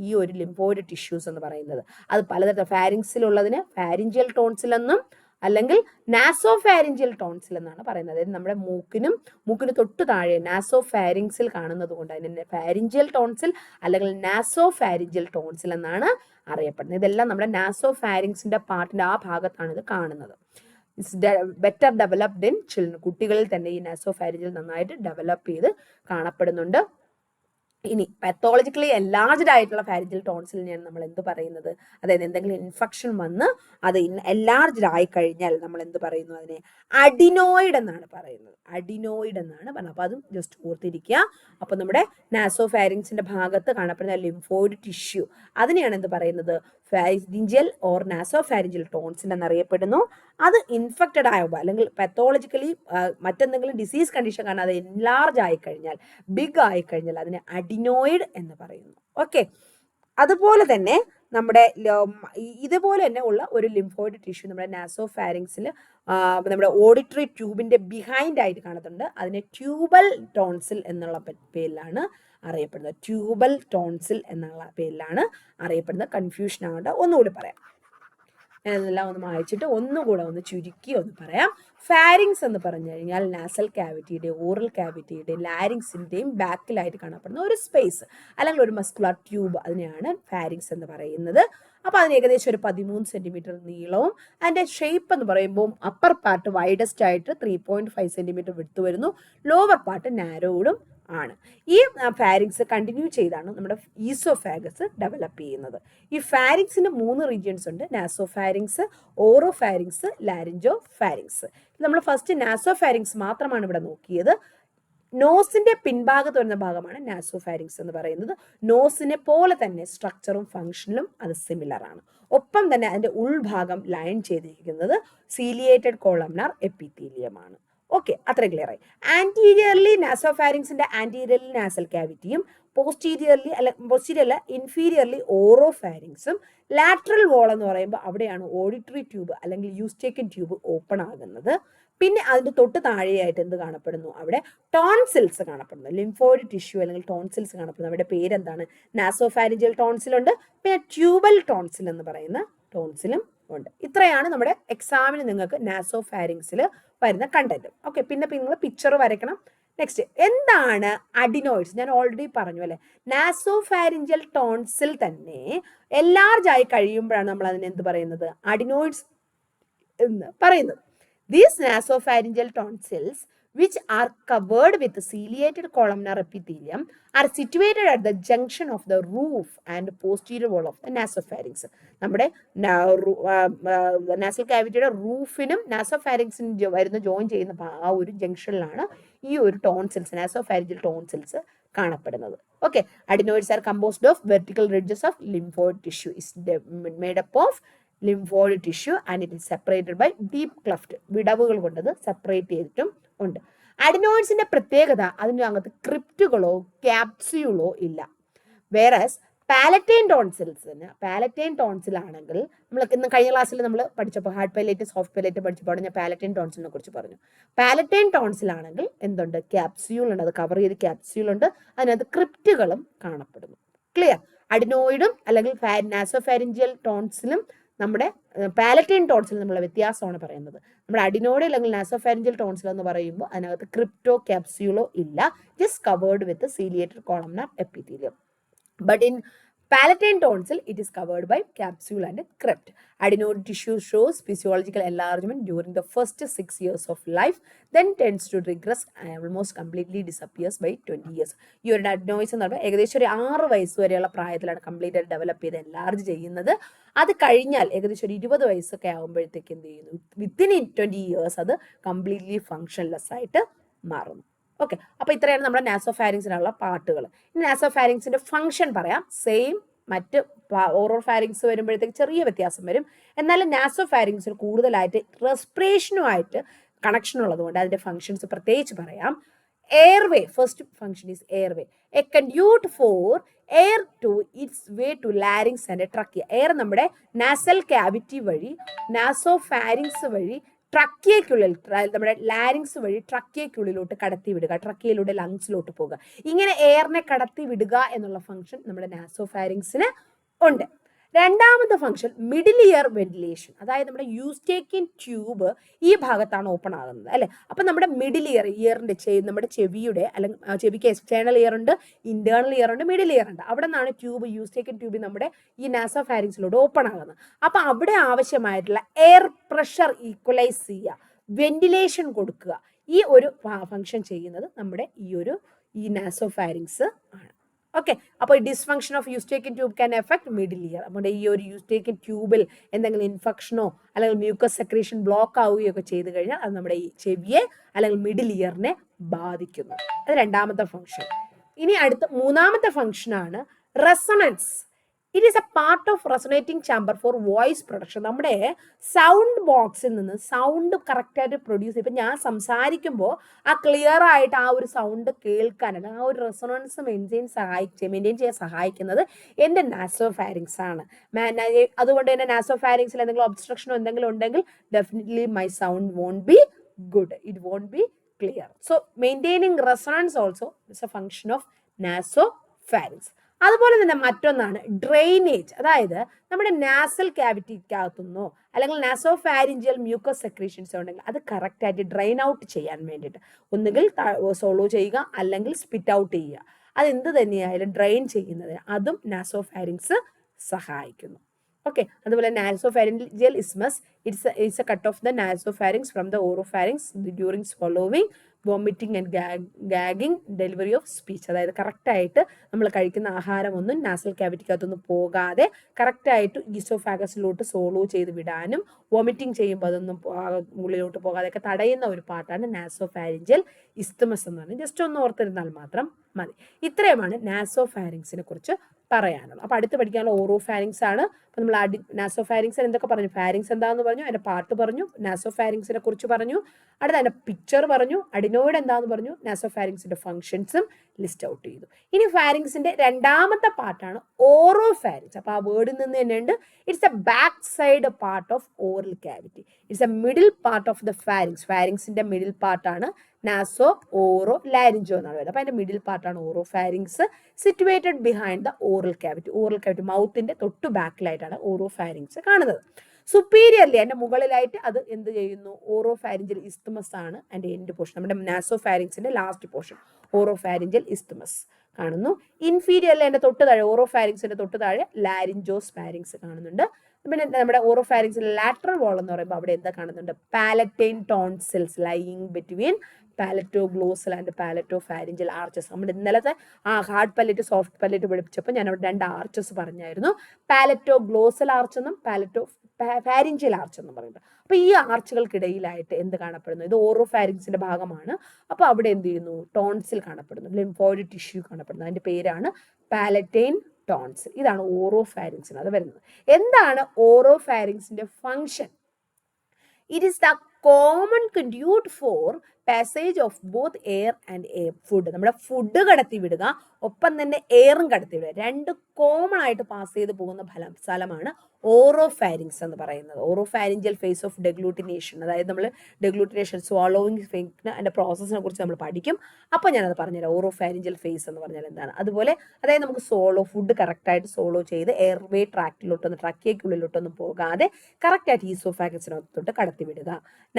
ഈ ഒരു ലിംഫോയിഡ് ടിഷ്യൂസ് എന്ന് പറയുന്നത്. അത് പലതരം ഫാരിങ്സിലുള്ളതിന് ഫാരിഞ്ചിയൽ ടോൺസിൽ എന്നും അല്ലെങ്കിൽ നാസോഫാരിഞ്ചിയൽ ടോൺസിൽ എന്നാണ് പറയുന്നത്. അതായത് നമ്മുടെ മൂക്കിന് തൊട്ട് താഴെ നാസോഫാരിങ്സിൽ കാണുന്നത് കൊണ്ട് അതിനെ ഫാരിഞ്ചിയൽ ടോൺസിൽ അല്ലെങ്കിൽ നാസോഫാരിഞ്ചിയൽ ടോൺസിൽ എന്നാണ് അറിയപ്പെടുന്നത്. ഇതെല്ലാം നമ്മുടെ നാസോഫാരിങ്സിന്റെ പാർട്ടിന്റെ ആ ഭാഗത്താണ് ഇത് കാണുന്നത്. Better developed in children. കുട്ടികളിൽ തന്നെ ഈ നാസോഫാരിഞ്ചിയൽ നന്നായിട്ട് ഡെവലപ്പ് ചെയ്ത് കാണപ്പെടുന്നുണ്ട്. ഇനി പാത്തോളജിക്കലി എൻലാർജ്ഡ് ആയിട്ടുള്ള ഫാരിഞ്ചിയൽ ടോൺസിലിനെയാണ് നമ്മൾ എന്ത് പറയുന്നത്? അതായത് എന്തെങ്കിലും ഇൻഫെക്ഷൻ വന്ന് അത് എൻലാർജ്ഡ് ആയി കഴിഞ്ഞാൽ നമ്മൾ എന്ത് പറയുന്നു? അതിനെ അഡിനോയിഡ് എന്നാണ് പറയുന്നത്. അപ്പൊ അതും ജസ്റ്റ് ഓർത്തിരിക്കുക. അപ്പൊ നമ്മുടെ നാസോഫാരിങ്സിന്റെ ഭാഗത്ത് കാണപ്പെടുന്ന ലിംഫോയിഡ് ടിഷ്യൂ അതിനെയാണ് എന്ത് പറയുന്നത്? ഫാരിഞ്ചിയൽ ഓർ നാസോഫാരിഞ്ചിയൽ ടോൺസിൽ എന്നറിയപ്പെടുന്നു. അത് ഇൻഫെക്റ്റഡ് ആകുമ്പോൾ അല്ലെങ്കിൽ പാത്തോളജിക്കലി മറ്റെന്തെങ്കിലും ഡിസീസ് കണ്ടീഷൻ കാരണം അത് എൻലാർജ് ആയിക്കഴിഞ്ഞാൽ, ബിഗ് ആയിക്കഴിഞ്ഞാൽ അതിനെ അഡിനോയിഡ് എന്ന് പറയുന്നു. ഓക്കെ, അതുപോലെ തന്നെ നമ്മുടെ ഇതുപോലെ തന്നെ ഉള്ള ഒരു ലിംഫോയിഡ് ടിഷ്യൂ നമ്മുടെ നാസോഫാരിങ്സിൽ നമ്മുടെ ഓഡിറ്ററി ട്യൂബിന്റെ ബിഹൈൻഡ് ആയിട്ട് കാണുന്നുണ്ട്. അതിനെ ട്യൂബൽ ടോൺസിൽ എന്നുള്ള പേരിലാണ് അറിയപ്പെടുന്നത്. ട്യൂബൽ ടോൺസിൽ എന്നുള്ള പേരിലാണ് അറിയപ്പെടുന്നത്. കൺഫ്യൂഷൻ ആകണ്ട, ഒന്നുകൂടി പറയാം. ഞാനെല്ലാം ഒന്ന് വായിച്ചിട്ട് ഒന്നുകൂടെ ഒന്ന് ചുരുക്കി ഒന്ന് പറയാം. ഫാരിങ്സ് എന്ന് പറഞ്ഞു കഴിഞ്ഞാൽ നാസൽ ക്യാവിറ്റിയുടെ, ഓറൽ ക്യാവിറ്റിയുടെ, ലാരിങ്സിന്റെയും ബാക്കിലായിട്ട് കാണപ്പെടുന്ന ഒരു സ്പേസ് അല്ലെങ്കിൽ ഒരു മസ്കുലർ ട്യൂബ്, അതിനെയാണ് ഫാരിങ്സ് എന്ന് പറയുന്നത്. അപ്പോൾ അതിന് ഏകദേശം ഒരു 13 സെൻറ്റിമീറ്റർ നീളവും അതിൻ്റെ ഷേപ്പ് എന്ന് പറയുമ്പോൾ അപ്പർ പാർട്ട് വൈഡസ്റ്റ് ആയിട്ട് 3.5 സെൻറ്റിമീറ്റർ വിടുത്ത് വരുന്നു, ലോവർ പാർട്ട് നാരോഡും ആണ്. ഈ ഫാരിങ്സ് കണ്ടിന്യൂ ചെയ്താണ് നമ്മുടെ ഈസോഫാഗസ് ഡെവലപ്പ് ചെയ്യുന്നത്. ഈ ഫാരിങ്സിന് 3 റീജിയൻസ് ഉണ്ട്, നാസോഫാരിങ്സ്, ഓറോഫാരിങ്സ്, ലാരിഞ്ചോ ഫാരിങ്സ്. നമ്മൾ ഫസ്റ്റ് നാസോഫാരിങ്സ് മാത്രമാണ് ഇവിടെ നോക്കിയത്. നോസിന്റെ പിൻഭാഗത്ത് വരുന്ന ഭാഗമാണ് നാസോഫാരിങ്സ് എന്ന് പറയുന്നത്. നോസിനെ പോലെ തന്നെ സ്ട്രക്ചറും ഫംഗ്ഷനിലും അത് സിമിലർ ആണ്. ഒപ്പം തന്നെ അതിന്റെ ഉൾഭാഗം ലൈൻ ചെയ്തിരിക്കുന്നത് സീലിയേറ്റഡ് കോളംനാർ എപ്പിത്തീലിയമാണ്. ഓക്കെ, അത്ര ക്ലിയർ ആയി. ആന്റീരിയർലി നാസോഫാരിങ്സിന്റെ ആന്റീരിയർലി നാസൽ ക്യാവിറ്റിയും പോസ്റ്റീരിയർലി ഇൻഫീരിയർലി ഓറോഫാരിങ്സും ലാറ്ററൽ വോൾ എന്ന് പറയുമ്പോൾ അവിടെയാണ് ഓഡിറ്ററി ട്യൂബ് അല്ലെങ്കിൽ യൂസ്റ്റേക്കൻ ട്യൂബ് ഓപ്പൺ ആകുന്നത്. പിന്നെ അതിന്റെ തൊട്ട് താഴെയായിട്ട് എന്ത് കാണപ്പെടുന്നു? അവിടെ ടോൺസിൽസ് കാണപ്പെടുന്നു, ലിംഫോയിഡ് ടിഷ്യൂ അല്ലെങ്കിൽ ടോൺസിൽസ് കാണപ്പെടുന്നു. അവിടെ പേരെന്താണ്? നാസോഫാരിഞ്ചൽ ടോൺസിൽ ഉണ്ട്, പിന്നെ ട്യൂബൽ ടോൺസിൽ എന്ന് പറയുന്ന ടോൺസിലും ഉണ്ട്. ഇത്രയാണ് നമ്മുടെ എക്സാമിന് നിങ്ങൾക്ക് നാസോഫാരിങ്സിൽ വരുന്ന കണ്ടന്റ്. ഓക്കെ, പിന്നെ നിങ്ങൾ പിക്ചർ വരയ്ക്കണം. നെക്സ്റ്റ്, എന്താണ് അഡിനോയിഡ്സ്? ഞാൻ ഓൾറെഡി പറഞ്ഞു അല്ലെ, നാസോഫാരിഞ്ചൽ ടോൺസിൽ തന്നെ എൻലാർജ് ആയി കഴിയുമ്പോഴാണ് നമ്മൾ അതിന് എന്ത് പറയുന്നത്? അഡിനോയിഡ്സ് എന്ന് പറയുന്നത്. These nasopharyngeal tonsils, which are covered with ciliated columnar epithelium, are situated at the junction of the roof and posterior wall of the nasopharynx. നമ്മുടെ നാസൽ കാവിറ്റിയുടെ റൂഫിനും നാസോഫാരിങ്സിനും വരുന്ന ജോയിൻ ചെയ്യുന്ന ആ ഒരു ജംഗ്ഷനിലാണ് ഈ ഒരു ടോൺസിൽസ്, നാസോഫാരിഞ്ചൽ ടോൺസിൽസ് കാണപ്പെടുന്നത്. Okay, adenoids are composed of vertical ridges of lymphoid tissue, is made up of lymphoid tissue and it is separated by deep cleft, വിടവുകൾ കൊണ്ടത് സെപ്പറേറ്റ് ചെയ്തിട്ടും ഉണ്ട്. അഡിനോയിഡ്സിന്റെ പ്രത്യേകത അതിനകത്ത് ക്രിപ്റ്റുകളോ ക്യാപ്സ്യൂളോ ഇല്ല. വേറസ് പാലറ്റൈൻ ടോൺസിൽ ആണെങ്കിൽ നമ്മൾ ഇന്ന് കഴിഞ്ഞ ക്ലാസ്സിൽ നമ്മൾ പഠിച്ചപ്പോൾ ഹാർഡ് പൈലേറ്റ് സോഫ്റ്റ് പൈലേറ്റ് പഠിച്ചപ്പോൾ ഞാൻ പാലറ്റൈൻ ടോൺസിലിനെ കുറിച്ച് പറഞ്ഞു. പാലറ്റൈൻ ടോൺസിൽ ആണെങ്കിൽ എന്തുണ്ട്? ക്യാപ്സ്യൂൾ ഉണ്ട്, അത് കവർ ചെയ്ത് ക്യാപ്സ്യൂൾ ഉണ്ട്, അതിനകത്ത് ക്രിപ്റ്റുകളും കാണപ്പെടുന്നു. ക്ലിയർ? അഡിനോയിഡും അല്ലെങ്കിൽ നാസോഫാരിഞ്ചിയൽ ടോൺസിലും നമ്മുടെ പാലറ്റൈൻ ടോൺസിൽ നമ്മളെ വ്യത്യാസമാണ് പറയുന്നത്. നമ്മുടെ അഡിനോയിഡ് അല്ലെങ്കിൽ നാസോഫാരിഞ്ചൽ ടോൺസിൽ എന്ന് പറയുമ്പോൾ അതിനകത്ത് ക്രിപ്റ്റോ ക്യാപ്സ്യൂളോ ഇല്ല, just covered with ciliated columnar epithelium. But in palatine tonsil, it is covered by capsule and crypt. Adenoid tissue shows physiological enlargement during the first 6 years of life, then tends to regress and almost completely disappears by 20 years. ഈ ഒരു അഡിനോയിഡ്സ് എന്ന് പറയുമ്പോൾ ഏകദേശം ഒരു 6 വയസ്സ് വരെയുള്ള പ്രായത്തിലാണ് കംപ്ലീറ്റ് ആയിട്ട് ഡെവലപ്പ് ചെയ്ത് എൻലാർജ് ചെയ്യുന്നത്. അത് കഴിഞ്ഞാൽ ഏകദേശം ഒരു 20 വയസ്സൊക്കെ ആകുമ്പോഴത്തേക്ക് എന്ത് ചെയ്യുന്നു? വിത്തിൻ 20 ഇയേഴ്സ് അത് കംപ്ലീറ്റ്ലി ഫങ്ഷൻലെസ് ആയിട്ട് മാറുന്നു. ഓക്കെ, അപ്പോൾ ഇത്രയാണ് നമ്മുടെ നാസോഫാരിങ്സിനുള്ള പാർട്ടുകൾ. ഇനി നാസോഫാരിങ്സിന്റെ ഫംഗ്ഷൻ പറയാം. സെയിം മറ്റ് ഓറോഫാരിങ്സ് വരുമ്പോഴത്തേക്ക് ചെറിയ വ്യത്യാസം വരും. എന്നാലും നാസോഫാരിങ്സിൽ കൂടുതലായിട്ട് റെസ്പിറേഷനുമായിട്ട് കണക്ഷൻ ഉള്ളതുകൊണ്ട് അതിന്റെ ഫംഗ്ഷൻസ് പ്രത്യേകിച്ച് പറയാം. Airway, first function is airway, a conduit for air to its way to larynx and trachea. Air നമ്മുടെ നാസൽ ക്യാവിറ്റി വഴി നാസോഫാരിങ്സ് വഴി ട്രക്കിയയ്ക്കുള്ളിൽ, നമ്മുടെ ലാരിങ്സ് വഴി ട്രക്കിയയ്ക്കുള്ളിലോട്ട് കടത്തി വിടുക, ട്രക്കിയയിലൂടെ ലങ്സിലോട്ട് പോകുക. ഇങ്ങനെ എയറിനെ കടത്തി വിടുക എന്നുള്ള ഫംഗ്ഷൻ നമ്മുടെ നാസോഫാരിങ്സിന് ഉണ്ട്. രണ്ടാമത്തെ ഫംഗ്ഷൻ മിഡിൽ ഇയർ വെന്റിലേഷൻ, അതായത് നമ്മുടെ യൂസ്റ്റേക്കിൻ ട്യൂബ് ഈ ഭാഗത്താണ് ഓപ്പൺ ആകുന്നത് അല്ലെ. അപ്പം നമ്മുടെ മിഡിൽ ഇയറിന്റെ നമ്മുടെ ചെവിയുടെ അല്ലെങ്കിൽ ചെവിക്ക് എക്സ്റ്റേണൽ ഇയർ ഉണ്ട്, ഇന്റേണൽ ഇയർ ഉണ്ട്, മിഡിൽ ഇയർ ഉണ്ട്. അവിടെ നിന്നാണ് ട്യൂബ്, യൂസ്റ്റേക്കിൻ ട്യൂബ് നമ്മുടെ ഈ നാസോഫാരിങ്സിലൂടെ ഓപ്പൺ ആകുന്നത്. അപ്പം അവിടെ ആവശ്യമായിട്ടുള്ള എയർ പ്രഷർ ഈക്വലൈസ് ചെയ്യുക, വെന്റിലേഷൻ കൊടുക്കുക, ഈ ഒരു ഫംഗ്ഷൻ ചെയ്യുന്നത് നമ്മുടെ ഈ നാസോഫാരിങ്സ് ആണ്. ഓക്കെ, അപ്പോൾ dysfunction of Eustachian tube can effect middle ear. നമ്മുടെ ഈ ഒരു യൂസ്റ്റേക്കിൻ ട്യൂബിൽ എന്തെങ്കിലും ഇൻഫെക്ഷനോ അല്ലെങ്കിൽ മ്യൂക്കസ് സെക്രീഷൻ ബ്ലോക്ക് ആവുകയോ ഒക്കെ ചെയ്ത് കഴിഞ്ഞാൽ അത് നമ്മുടെ ഈ ചെവിയെ അല്ലെങ്കിൽ മിഡിൽ ഇയറിനെ ബാധിക്കുന്നു. അത് രണ്ടാമത്തെ ഫംഗ്ഷൻ. ഇനി മൂന്നാമത്തെ ഫംഗ്ഷനാണ് resonance. It is a part of resonating chamber for voice production. നമ്മുടെ സൗണ്ട് ബോക്സിൽ നിന്ന് സൗണ്ട് കറക്റ്റായിട്ട് പ്രൊഡ്യൂസ് ചെയ്യും. ഇപ്പം ഞാൻ സംസാരിക്കുമ്പോൾ ആ ക്ലിയർ ആയിട്ട് ആ ഒരു സൗണ്ട് കേൾക്കാനായിട്ട് ആ ഒരു റെസൊണൻസ് മെയിൻറ്റെയിൻ ചെയ്യാൻ സഹായിക്കുന്നത് എൻ്റെ നാസോഫാരിങ്സ് ആണ്. അതുകൊണ്ട് തന്നെ നാസോഫാരിങ്സിൽ എന്തെങ്കിലും ഒബ്സ്ട്രക്ഷനോ എന്തെങ്കിലും ഉണ്ടെങ്കിൽ definitely my sound won't be good, it won't be clear. So maintaining resonance also is a function of nasopharynx. അതുപോലെ തന്നെ മറ്റൊന്നാണ് ഡ്രെയിനേജ്. അതായത് നമ്മുടെ നാസൽ ക്യാവിറ്റിക്കകത്തുനിന്നോ അല്ലെങ്കിൽ നാസോഫാരിഞ്ചിയൽ മ്യൂക്കസ് സെക്രീഷൻസ് ഉണ്ടെങ്കിൽ അത് കറക്റ്റായിട്ട് ഡ്രെയിൻ ഔട്ട് ചെയ്യാൻ വേണ്ടിയിട്ട് ഒന്നുകിൽ സോളോ ചെയ്യുക അല്ലെങ്കിൽ സ്പിറ്റ് ഔട്ട് ചെയ്യുക. അതെന്ത് തന്നെയായാലും ഡ്രെയിൻ ചെയ്യുന്നതിന് അതും നാസോഫാരിങ്സ് സഹായിക്കുന്നു. ഓക്കെ. അതുപോലെ nasopharyngeal isthmus, it's a cut off the nasopharynx from the oropharynx during swallowing, vomiting and gagging, delivery of speech. അതായത് കറക്റ്റായിട്ട് നമ്മൾ കഴിക്കുന്ന ആഹാരമൊന്നും നാസൽ ക്യാവിറ്റിക്കകത്തൊന്നും പോകാതെ കറക്റ്റായിട്ട് ഈസോഫാഗസിലോട്ട് സോളോ ചെയ്ത് വിടാനും വോമിറ്റിംഗ് ചെയ്യുമ്പോൾ അതൊന്നും ഉള്ളിലോട്ട് പോകാതെയൊക്കെ തടയുന്ന ഒരു പാർട്ടാണ് നാസോഫാരിഞ്ചിയൽ ഇസ്തമസ് എന്ന് പറയുന്നത്. ജസ്റ്റ് ഒന്ന് ഓർത്തിരുന്നാൽ മാത്രം മതി. ഇത്രയുമാണ് നാസോഫാരിങ്സിനെ കുറിച്ച് പറയാനുള്ളത്. അപ്പോൾ അടുത്ത് പഠിക്കാനുള്ള ഓറോഫാരിങ്സ് ആണ്. അപ്പോൾ നമ്മൾ നാസോഫാരിങ്സിന് എന്തൊക്കെ പറഞ്ഞു? ഫാരിങ്സ് എന്താണെന്ന് പറഞ്ഞു, അതിന്റെ പാർട്ട് പറഞ്ഞു, നാസോഫാരിങ്സിനെ കുറിച്ച് പറഞ്ഞു, അടുത്ത അതിന്റെ പിക്ചർ പറഞ്ഞു, അഡിനോയിഡ് എന്താണെന്ന് പറഞ്ഞു, നാസോഫാരിങ്സിന്റെ ഫംഗ്ഷൻസും ലിസ്റ്റ് ഔട്ട് ചെയ്തു. ഇനി ഫാരിങ്സിന്റെ രണ്ടാമത്തെ പാർട്ടാണ് ഓറോഫാരിങ്സ്. അപ്പോൾ ആ വേർഡിൽ നിന്ന് തന്നെയുണ്ട്, it's a back side part of oral cavity, it's a middle part of the pharynx. ഫാരിങ്സിന്റെ മിഡിൽ പാർട്ടാണ് നാസോ ഓറോ ലാരിഞ്ചോ എന്നാണ് വരുന്നത്. അപ്പോൾ അതിന്റെ മിഡിൽ പാർട്ടാണ് oropharynx, situated behind the oral cavity. Oral cavity മൗത്തിന്റെ തൊട്ടു ബാക്കിലായിട്ടാണ് ഓറോഫാരിങ്സ് കാണുന്നത്. സുപ്പീരിയർലി അതിന്റെ മുകളിലായിട്ട് അത് എന്ത് ചെയ്യുന്നു? ഓറോഫാരിഞ്ചൽ ഇസ്തമസ് ആണ് അതിന്റെ എൻഡ് പോർഷൻ. നമ്മുടെ നാസോഫാരിങ്സിന്റെ ലാസ്റ്റ് പോർഷൻ ഓറോഫാരിഞ്ചൽ ഇസ്തമസ് കാണുന്നു. ഇൻഫീരിയർലി അതിന്റെ തൊട്ട് താഴെ, ഓറോഫാരിങ്സിന്റെ തൊട്ട് താഴെ ലാരിഞ്ചോസ് ഫാരിങ്സ് കാണുന്നുണ്ട്. പിന്നെ നമ്മുടെ ഓറോഫാരിങ്സിന്റെ ലാറ്ററൽ വാൾ എന്ന് പറയുമ്പോൾ അവിടെ എന്താ കാണുന്നുണ്ട്? Palatine tonsils lying between palatoglossal and palatopharyngeal arches. നമ്മുടെ ഇന്നലത്തെ ഹാർഡ് പല്ലറ്റ് സോഫ്റ്റ് പല്ലറ്റ് പഠിപ്പിച്ചപ്പോൾ ഞാൻ അവിടെ 2 ആർച്ചസ് പറഞ്ഞായിരുന്നു. പാലറ്റോഗ്ലോസൽ ആർച്ച് എന്നും ഫാരിഞ്ചൽ ആർച്ച് എന്നും പറയുന്നത്. അപ്പൊ ഈ ആർച്ചുകൾക്കിടയിലായിട്ട് എന്ത് കാണപ്പെടുന്നു? ഇത് ഓറോഫാരിങ്സിന്റെ ഭാഗമാണ്. അപ്പൊ അവിടെ എന്ത് ചെയ്യുന്നു? ടോൺസിൽ കാണപ്പെടുന്നു, ലിംഫോയിഡ് ടിഷ്യൂ കാണപ്പെടുന്നു. അതിന്റെ പേരാണ് പാലറ്റൈൻ ടോൺസിൽ. ഇതാണ് ഓറോഫാരിങ്സിന് അത് വരുന്നത്. എന്താണ് ഓറോഫാരിങ്സിന്റെ function? It is the common conduit for passage of both air and air food. നമ്മുടെ ഫുഡ് കടത്തി വിടുക, ഒപ്പം തന്നെ എയറും കടത്തി വിടുക, രണ്ട് കോമൺ ആയിട്ട് പാസ് ചെയ്ത് പോകുന്ന സ്ഥലമാണ് ഓറോഫാരിങ്സ് എന്ന് പറയുന്നത്. ഓറോഫാരിഞ്ചൽ ഫേസ് ഓഫ് ഡെഗ്ലൂട്ടിനേഷൻ, അതായത് നമ്മൾ ഡെഗ്ലൂട്ടിനേഷൻ സ്വാലോയിങ് അതിന്റെ പ്രോസസ്സിനെ കുറിച്ച് നമ്മൾ പഠിക്കും. അപ്പോൾ ഞാനത് പറഞ്ഞുതരാം. ഓറോഫാരിഞ്ചൽ ഫേസ് എന്ന് പറഞ്ഞാൽ എന്താണ്. അതുപോലെ അതായത് നമുക്ക് ഫുഡ് കറക്റ്റായിട്ട് സോളോ ചെയ്ത് എയർവേ ട്രാക്റ്റിലോട്ടൊന്നും ട്രക്കിയക്കുള്ളിലോട്ടൊന്നും പോകാതെ കറക്റ്റായിട്ട് ഈസോഫാഗസിനകത്തോട്ട് കടത്തി വിടുക.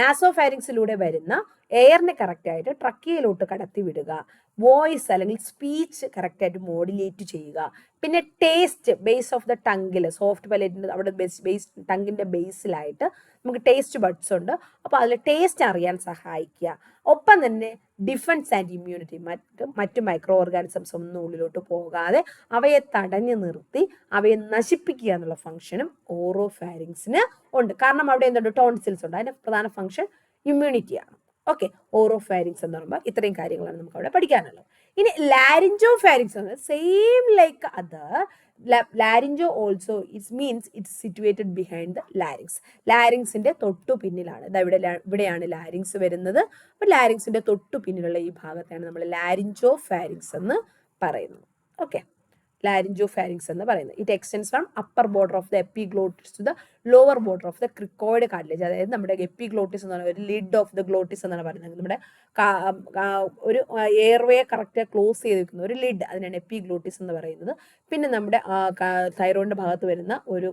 നാസോഫാരിങ്സിലൂടെ വരുന്ന എയറിനെ കറക്റ്റായിട്ട് ട്രക്കിയയിലോട്ട് കടത്തി വിടുക. വോയിസ് അല്ലെങ്കിൽ സ്പീച്ച് കറക്റ്റായിട്ട് മോഡുലേറ്റ് ചെയ്യുക. പിന്നെ ടേസ്റ്റ്, ബേസ് ഓഫ് ദ ടങ്ങിൽ, സോഫ്റ്റ് പലറ്റിൻ്റെ അവിടെ ബേസ് ടങ്ങിൻ്റെ ബേസിലായിട്ട് നമുക്ക് ടേസ്റ്റ് ബഡ്സ് ഉണ്ട്. അപ്പോൾ അതിൽ ടേസ്റ്റ് അറിയാൻ സഹായിക്കുക. ഒപ്പം തന്നെ ഡിഫൻസ് ആൻഡ് ഇമ്മ്യൂണിറ്റി, മറ്റു മൈക്രോ ഓർഗാനിസംസ് ഒന്നും ഉള്ളിലോട്ട് പോകാതെ അവയെ തടഞ്ഞു നിർത്തി അവയെ നശിപ്പിക്കുക എന്നുള്ള ഫംഗ്ഷനും ഓറോഫാരിങ്സിന് ഉണ്ട്. കാരണം അവിടെ എന്തുണ്ട്? ടോൺസിൽസ് ഉണ്ട്. അതിന്റെ പ്രധാന ഫംഗ്ഷൻ ഇമ്മ്യൂണിറ്റിയാണ്. ഓക്കെ, ഓറോഫാരിങ്സ് എന്ന് പറയുമ്പോൾ ഇത്രയും കാര്യങ്ങളാണ് നമുക്ക് അവിടെ പഠിക്കാനുള്ളത്. ഇനി ലാരിഞ്ചോഫാരിങ്സ് എന്ന് പറയുന്നത് same like other laryngo also it means it's situated behind the larynx. ലാരിങ്സിന്റെ തൊട്ടു പിന്നിലാണ്. ഇവിടെയാണ് ലാരിങ്സ് വരുന്നത്. അപ്പോൾ ലാരിങ്സിന്റെ തൊട്ടു പിന്നിലുള്ള ഈ ഭാഗത്താണ് നമ്മൾ ലാരിഞ്ചോഫാരിങ്സ് എന്ന് പറയുന്നത്. ഓക്കെ, ലാരിഞ്ചോഫാരിങ്സ് എന്ന് പറയുന്നത്. It extends from upper border of the epiglottis to the lower border of the cricoid cartilage. അതായത് നമ്മുടെ എപ്പിഗ്ലോട്ടിസ് എന്ന് പറയുന്നത് ഒരു ലിഡ് ഓഫ് ദ ഗ്ലോട്ടിസ് എന്നാണ് പറയുന്നത്. നമ്മുടെ ഒരു എയർവേ കറക്റ്റ് ക്ലോസ് ചെയ്ത് വെക്കുന്ന ഒരു ലിഡ്, അതിനാണ് എപ്പിഗ്ലോട്ടിസ് എന്ന് പറയുന്നത്. പിന്നെ നമ്മുടെ തൈറോയിഡിന്റെ ഭാഗത്ത് വരുന്ന ഒരു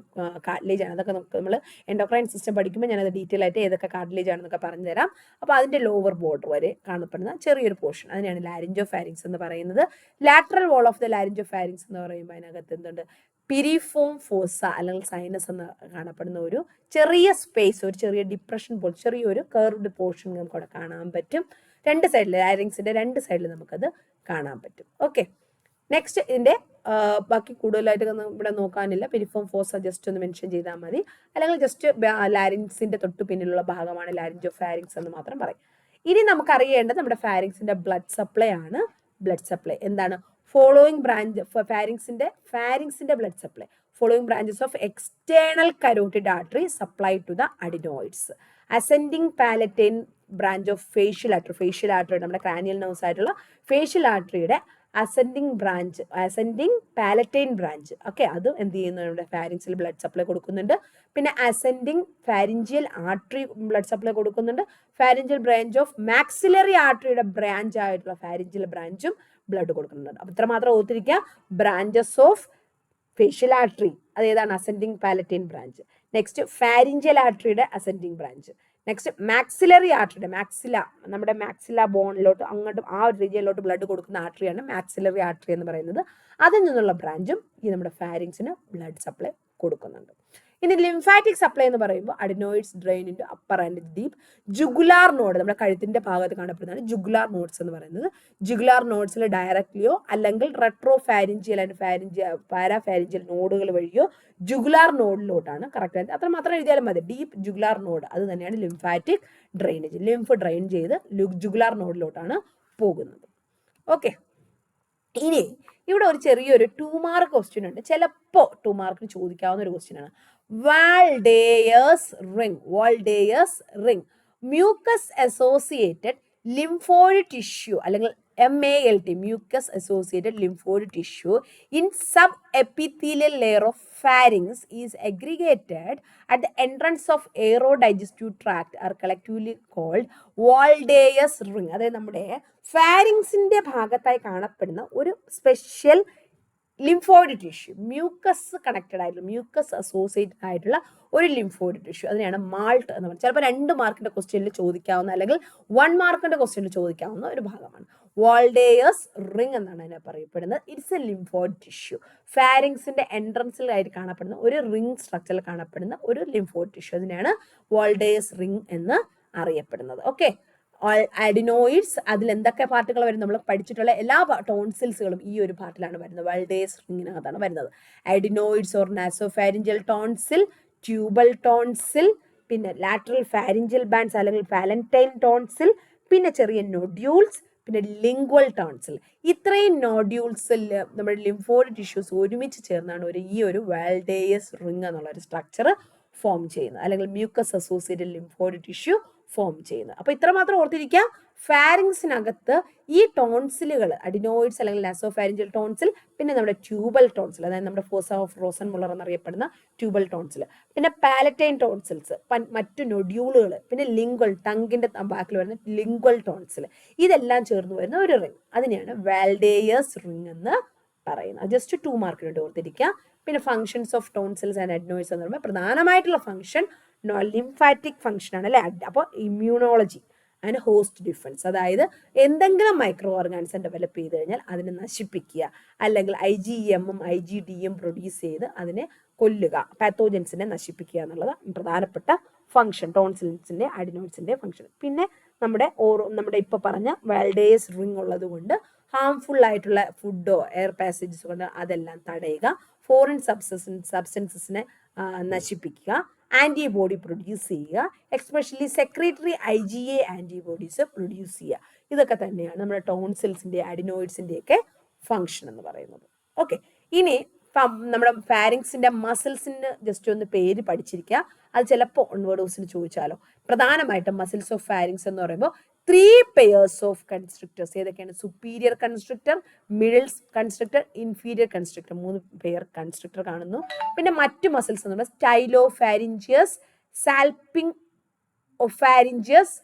കാർട്ടിലേജ് ആണ്. അതൊക്കെ നമ്മൾ എൻഡോക്രൈൻ സിസ്റ്റം പഠിക്കുമ്പോൾ ഞാനത് ഡീറ്റെയിൽ ആയിട്ട് ഏതൊക്കെ കാർട്ടിലേജ് ആണെന്നൊക്കെ പറഞ്ഞു തരാം. അപ്പോൾ അതിന്റെ ലോവർ ബോർഡർ വരെ കാണപ്പെടുന്ന ചെറിയൊരു പോർഷൻ, അതിനാണ് ലാരിഞ്ചോഫാരിങ്സ് എന്ന് പറയുന്നത്. ലാറ്ററൽ വാൾ ഓഫ് ദ ലാരിഞ്ചോഫാരിങ്സ് എന്ന് പറയുമ്പോൾ അതിനകത്ത് എന്തുണ്ട്? പിരിഫോം ഫോസ അല്ലെങ്കിൽ സൈനസ് എന്ന് കാണപ്പെടുന്ന ഒരു ചെറിയ സ്പേസ്, ഒരു ചെറിയ ഡിപ്രഷൻ പോലെ ചെറിയൊരു കർവ്ഡ് പോർഷൻ നമുക്ക് അവിടെ കാണാൻ പറ്റും. രണ്ട് സൈഡിൽ, ലാരിങ്സിന്റെ രണ്ട് സൈഡിൽ നമുക്കത് കാണാൻ പറ്റും. ഓക്കെ, നെക്സ്റ്റ് ഇതിന്റെ ബാക്കി കൂടുതലായിട്ട് ഇവിടെ നോക്കാനില്ല. പിരിഫോം ഫോസ ജസ്റ്റ് ഒന്ന് മെൻഷൻ ചെയ്താൽ മതി, അല്ലെങ്കിൽ ജസ്റ്റ് ലാരിങ്സിന്റെ തൊട്ടു പിന്നിലുള്ള ഭാഗമാണ് ലാരിഞ്ചോഫാരിങ്സ് എന്ന് മാത്രം പറയും. ഇനി നമുക്കറിയേണ്ടത് നമ്മുടെ ഫാരിങ്സിന്റെ ബ്ലഡ് സപ്ലൈ ആണ്. ബ്ലഡ് സപ്ലൈ എന്താണ്? ഫോളോയിങ് ബ്രാഞ്ച് ഫാരിങ്സിന്റെ blood supply. Following branches of external carotid artery supply to the adenoids. Ascending palatine branch of facial artery, നമ്മുടെ ക്രാനിയൽ നെർവ്സ് ആയിട്ടുള്ള ഫേഷ്യൽ ആർട്ടറിയുടെ അസെൻഡിങ് പാലറ്റൈൻ ബ്രാഞ്ച്. ഓക്കെ, അത് എന്ത് ചെയ്യുന്നു? നമ്മുടെ ഫാരിങ്സിൽ ബ്ലഡ് സപ്ലൈ കൊടുക്കുന്നുണ്ട്. പിന്നെ ascending pharyngeal artery blood supply കൊടുക്കുന്നുണ്ട്. ഫാരിഞ്ചിയൽ ബ്രാഞ്ച് ഓഫ് മാക്സിലറി ആർട്ടറിയുടെ ബ്രാഞ്ച് ആയിട്ടുള്ള ഫാരിഞ്ചിയൽ ബ്രാഞ്ചും ബ്ലഡ് കൊടുക്കുന്നുണ്ട്. അപ്പൊ ഇത്ര മാത്രം ഓർത്തിരിക്കുക. ബ്രാഞ്ചസ് ഓഫ് ഫേഷ്യൽ ആർട്ടറി അതേതാണ്? Ascending palatine branch. Next pharyngeal ആർട്ടറിയുടെ അസെൻഡിങ് ബ്രാഞ്ച്. നെക്സ്റ്റ് മാക്സിലറി ആർട്ടറിയുടെ നമ്മുടെ മാക്സില ബോണിലോട്ട് അങ്ങോട്ടും ആ ഒരു റീജിയനിലോട്ട് ബ്ലഡ് കൊടുക്കുന്ന ആർട്ടറിയാണ് മാക്സിലറി ആർട്ടറി എന്ന് പറയുന്നത്. അതിൽ നിന്നുള്ള ബ്രാഞ്ചും ഈ നമ്മുടെ ഫാരിങ്സിന് ബ്ലഡ് സപ്ലൈ കൊടുക്കുന്നുണ്ട്. ഇനി ലിംഫാറ്റിക് സപ്ലൈ എന്ന് പറയുമ്പോൾ adenoids drain into upper and deep. Jugular node നമ്മുടെ കഴുത്തിന്റെ ഭാഗത്ത് കാണപ്പെടുന്നതാണ് ജുഗുലാർ നോഡ്സ് എന്ന് പറയുന്നത്. ജുഗുലാർ നോഡ്സിൽ ഡയറക്ട്ലിയോ അല്ലെങ്കിൽ റെട്രോ ഫാരിഞ്ചിയൽ ആൻഡ് പാരാഫാരിഞ്ചിയൽ നോഡുകൾ വഴിയോ ജുഗുലാർ നോഡിലോട്ടാണ് കറക്റ്റ് ആയിട്ട് അത്ര മാത്രം എഴുതിയാലും മതി. ഡീപ്പ് ജുഗുലാർ നോഡ് അത് തന്നെയാണ് ലിംഫാറ്റിക് ഡ്രെയിനേജ്. ലിംഫ് ഡ്രെയിൻ ചെയ്ത് ജുഗുലാർ നോഡിലോട്ടാണ് പോകുന്നത്. ഓക്കെ, ഇനി ഇവിടെ ഒരു ചെറിയൊരു 2 മാർക്ക് ക്വസ്റ്റ്യൻ ഉണ്ട്. ചിലപ്പോൾ 2 മാർക്കിന് ചോദിക്കാവുന്ന ഒരു ക്വസ്റ്റ്യൻ ആണ്. Waldeyer's ring mucous associated lymphoid tissue അല്ലെങ്കിൽ MALT mucous associated lymphoid tissue in subepithelial layer of pharynx is aggregated at the entrance of aerodigestive tract are collectively called Waldeus ring. അതായത് നമ്മുടെ ഫാരിങ്സിന്റെ ഭാഗത്തായി കാണപ്പെടുന്ന ഒരു special lymphoid tissue, mucus connected ആയിട്ടുള്ള മ്യൂക്കസ് അസോസിയേറ്റഡ് ആയിട്ടുള്ള ഒരു ലിംഫോയിഡ് ടിഷ്യൂ, അതിനെയാണ് മാൾട്ട് എന്ന് പറയുന്നത്. ചിലപ്പോൾ 2 മാർക്കിന്റെ ക്വസ്റ്റ്യനിൽ ചോദിക്കാവുന്ന അല്ലെങ്കിൽ 1 മാർക്കിന്റെ ക്വസ്റ്റ്യനിൽ ചോദിക്കാവുന്ന ഒരു ഭാഗമാണ്. വാൾഡേയേഴ്സ് റിംഗ് എന്നാണ് അതിനെ പറയപ്പെടുന്നത്. It's a lymphoid tissue. ഫാരിങ്സിന്റെ എൻട്രൻസിലായിട്ട് കാണപ്പെടുന്ന ഒരു റിംഗ് സ്ട്രക്ചറിൽ കാണപ്പെടുന്ന ഒരു ലിംഫോയിഡ് ടിഷ്യൂ, അതിനെയാണ് വാൾഡേയേഴ്സ് റിംഗ് എന്ന് അറിയപ്പെടുന്നത്. ഓക്കെ, അഡിനോയിഡ്സ് അതിൽ എന്തൊക്കെ പാർട്ടുകൾ വരും നമ്മൾ പഠിച്ചിട്ടുള്ള എല്ലാ ടോൺസിൽസുകളും ഈ ഒരു പാർട്ടിലാണ് വരുന്നത്. വാൾഡേയേഴ്സ് റിംഗിനകത്താണ് വരുന്നത്. Adenoids or nasopharyngeal tonsil, tubal tonsil, പിന്നെ ലാറ്ററൽ ഫാരിഞ്ചൽ ബാൻഡ്സ് അല്ലെങ്കിൽ പാലന്റൈൻ ടോൺസിൽ, പിന്നെ ചെറിയ നൊഡ്യൂൾസ്, പിന്നെ ലിംഗ്വൽ ടോൺസിൽ. ഇത്രയും നോഡ്യൂൾസിൽ നമ്മുടെ ലിംഫോയിഡ് ടിഷ്യൂസ് ഒരുമിച്ച് ചേർന്നാണ് ഈ ഒരു വാൾഡേയേഴ്സ് റിംഗ് എന്നുള്ള ഒരു സ്ട്രക്ചർ ഫോം ചെയ്യുന്നത്, അല്ലെങ്കിൽ mucus associated lymphoid tissue form ചെയ്യുന്നത്. അപ്പോൾ ഇത്രമാത്രം ഓർത്തിരിക്കുക, ഫാരിങ്സിനകത്ത് ഈ ടോൺസിലുകൾ അഡിനോയിഡ്സ് അല്ലെങ്കിൽ നാസോഫാരിഞ്ചൽ ടോൺസിൽ, പിന്നെ നമ്മുടെ ട്യൂബൽ ടോൺസിൽ, അതായത് നമ്മുടെ ഫോസ ഓഫ് റോസൻമുള്ളർ എന്നറിയപ്പെടുന്ന ട്യൂബൽ ടോൺസിൽ, പിന്നെ പാലറ്റൈൻ ടോൺസിൽസ്, മറ്റു നൊഡ്യൂളുകൾ, പിന്നെ ലിംഗ്വൽ ടങ്കിന്റെ ബാക്കിൽ വരുന്ന ലിംഗ്വൽ ടോൺസിൽ, ഇതെല്ലാം ചേർന്ന് വരുന്ന ഒരു റിംഗ്, അതിനെയാണ് വാൾഡേയേഴ്സ് റിംഗ് എന്ന് പറയുന്നത്. ജസ്റ്റ് 2 മാർക്കിന് വേണ്ടി ഓർത്തിരിക്കുക. പിന്നെ functions of tonsils and adenoids എന്ന് പറയുമ്പോൾ പ്രധാനമായിട്ടുള്ള ഫംഗ്ഷൻ ലിംഫാറ്റിക് ഫംഗ്ഷൻ ആണ് അല്ലെ. അപ്പോൾ ഇമ്മ്യൂണോളജി ആൻഡ് ഹോസ്റ്റ് ഡിഫൻസ്, അതായത് എന്തെങ്കിലും മൈക്രോ ഓർഗാനിസം ഡെവലപ്പ് ചെയ്ത് കഴിഞ്ഞാൽ അതിനെ നശിപ്പിക്കുക, അല്ലെങ്കിൽ IgEMും IgDയും പ്രൊഡ്യൂസ് ചെയ്ത് അതിനെ കൊല്ലുക, പാത്തോജൻസിനെ നശിപ്പിക്കുക എന്നുള്ളത് പ്രധാനപ്പെട്ട ഫംഗ്ഷൻ, ടോൺസിൽസിന്റെ അഡിനോയിഡ്സിന്റെ ഫംഗ്ഷൻ. പിന്നെ നമ്മുടെ ഇപ്പൊ പറഞ്ഞ വാൾഡേയേഴ്സ് റിംഗ് ഉള്ളത് കൊണ്ട് ഹാംഫുൾ ആയിട്ടുള്ള ഫുഡോ എയർ പാസേജസ് കൊണ്ട് അതെല്ലാം തടയുക, ഫോറിൻ സബ്സ്റ്റൻസസിനെ നശിപ്പിക്കുക, ആന്റിബോഡി പ്രൊഡ്യൂസ് ചെയ്യുക, especially secretary IgA antibodies produce ചെയ്യുക. ഇതൊക്കെ തന്നെയാണ് നമ്മുടെ ടോൺസിൽസിന്റെ അഡിനോയിഡ്സിന്റെ ഒക്കെ ഫംഗ്ഷൻ എന്ന് പറയുന്നത്. ഓക്കെ, ഇനി നമ്മുടെ ഫാരിങ്സിന്റെ മസിൽസിന് ജസ്റ്റ് ഒന്ന് പേര് പഠിച്ചിരിക്കുക. അത് ചിലപ്പോൾ ഓൺവേർഡ് ക്വസ്റ്റ്യന് ചോദിച്ചാലോ. പ്രധാനമായിട്ടും മസിൽസ് ഓഫ് ഫാരിങ്സ് എന്ന് പറയുമ്പോൾ 3 പെയേഴ്സ് ഓഫ് കൺസ്ട്രക്ടേഴ്സ്. ഏതൊക്കെയാണ്? Superior constructor, middle constructor, inferior constructor, 3 pair constructor കാണുന്നു. പിന്നെ മറ്റു മസിൽസ് എന്ന് പറയുമ്പോൾ സ്റ്റൈലോഫാരിഞ്ചിയസ്, സാൽപിംഗ് ഒഫാരിഞ്ചിയസ്,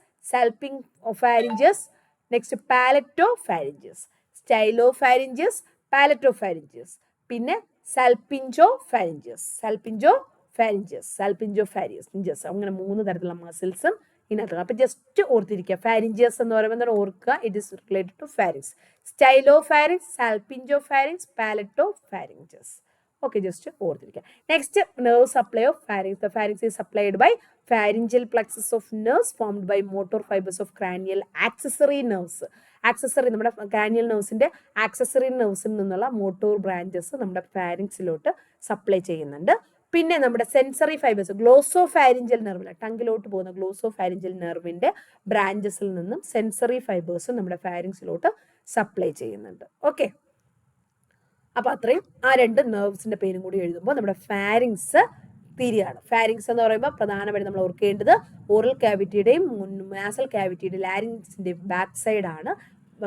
നെക്സ്റ്റ് പാലറ്റോഫാരിഞ്ചിയസ്. സ്റ്റൈലോഫാരിഞ്ചിയസ്, പാലറ്റോഫാരിഞ്ചിയസ്, പിന്നെ സാൽപിഞ്ചോഫാരിഞ്ചിയസ്, അങ്ങനെ 3 തരത്തിലുള്ള മസിൽസും ഇതിനകത്ത്. അപ്പൊ ജസ്റ്റ് ഓർത്തിരിക്കുക, ഫാരിഞ്ചിയസ് എന്ന് പറയുമ്പോൾ ഓർക്കുക, it is related to pharynx. Stylopharynx, salpingopharynx, palatopharyngeus. Okay, just ഓർത്തിരിക്കുക. Next, nerve supply of pharynx. The pharynx is supplied by pharyngeal plexus of nerves formed by motor fibers of cranial accessory nerves. നമ്മുടെ ക്രാനിയൽ നെർവ്സിന്റെ ആക്സസറി നെർവ്സിൽ നിന്നുള്ള മോട്ടോർ ബ്രാഞ്ചസ് നമ്മുടെ ഫാരിങ്സിലോട്ട് സപ്ലൈ ചെയ്യുന്നുണ്ട്. പിന്നെ നമ്മുടെ സെൻസറി ഫൈബേഴ്സ്, ഗ്ലോസോഫാരിഞ്ചൽ നെർവിലെ ടങ്കിലോട്ട് പോകുന്ന ഗ്ലോസോഫാരിഞ്ചൽ നെർവിന്റെ ബ്രാഞ്ചസിൽ നിന്നും സെൻസറി ഫൈബേഴ്സ് നമ്മുടെ ഫാരിങ്സിലോട്ട് സപ്ലൈ ചെയ്യുന്നുണ്ട്. ഓക്കെ, അപ്പൊ അത്രയും ആ 2 നെർവ്സിന്റെ പേരും കൂടി എഴുതുമ്പോൾ നമ്മുടെ ഫാരിങ്സ് തീരെയാണ്. ഫാരിങ്സ് എന്ന് പറയുമ്പോൾ പ്രധാനമായിട്ട് നമ്മൾ ഓർക്കേണ്ടത് ഓറൽ ക്യാവിറ്റിയുടെയും നാസൽ ക്യാവിറ്റിയുടെയും ലാരിങ്സിന്റെയും ബാക്ക് സൈഡ് ആണ്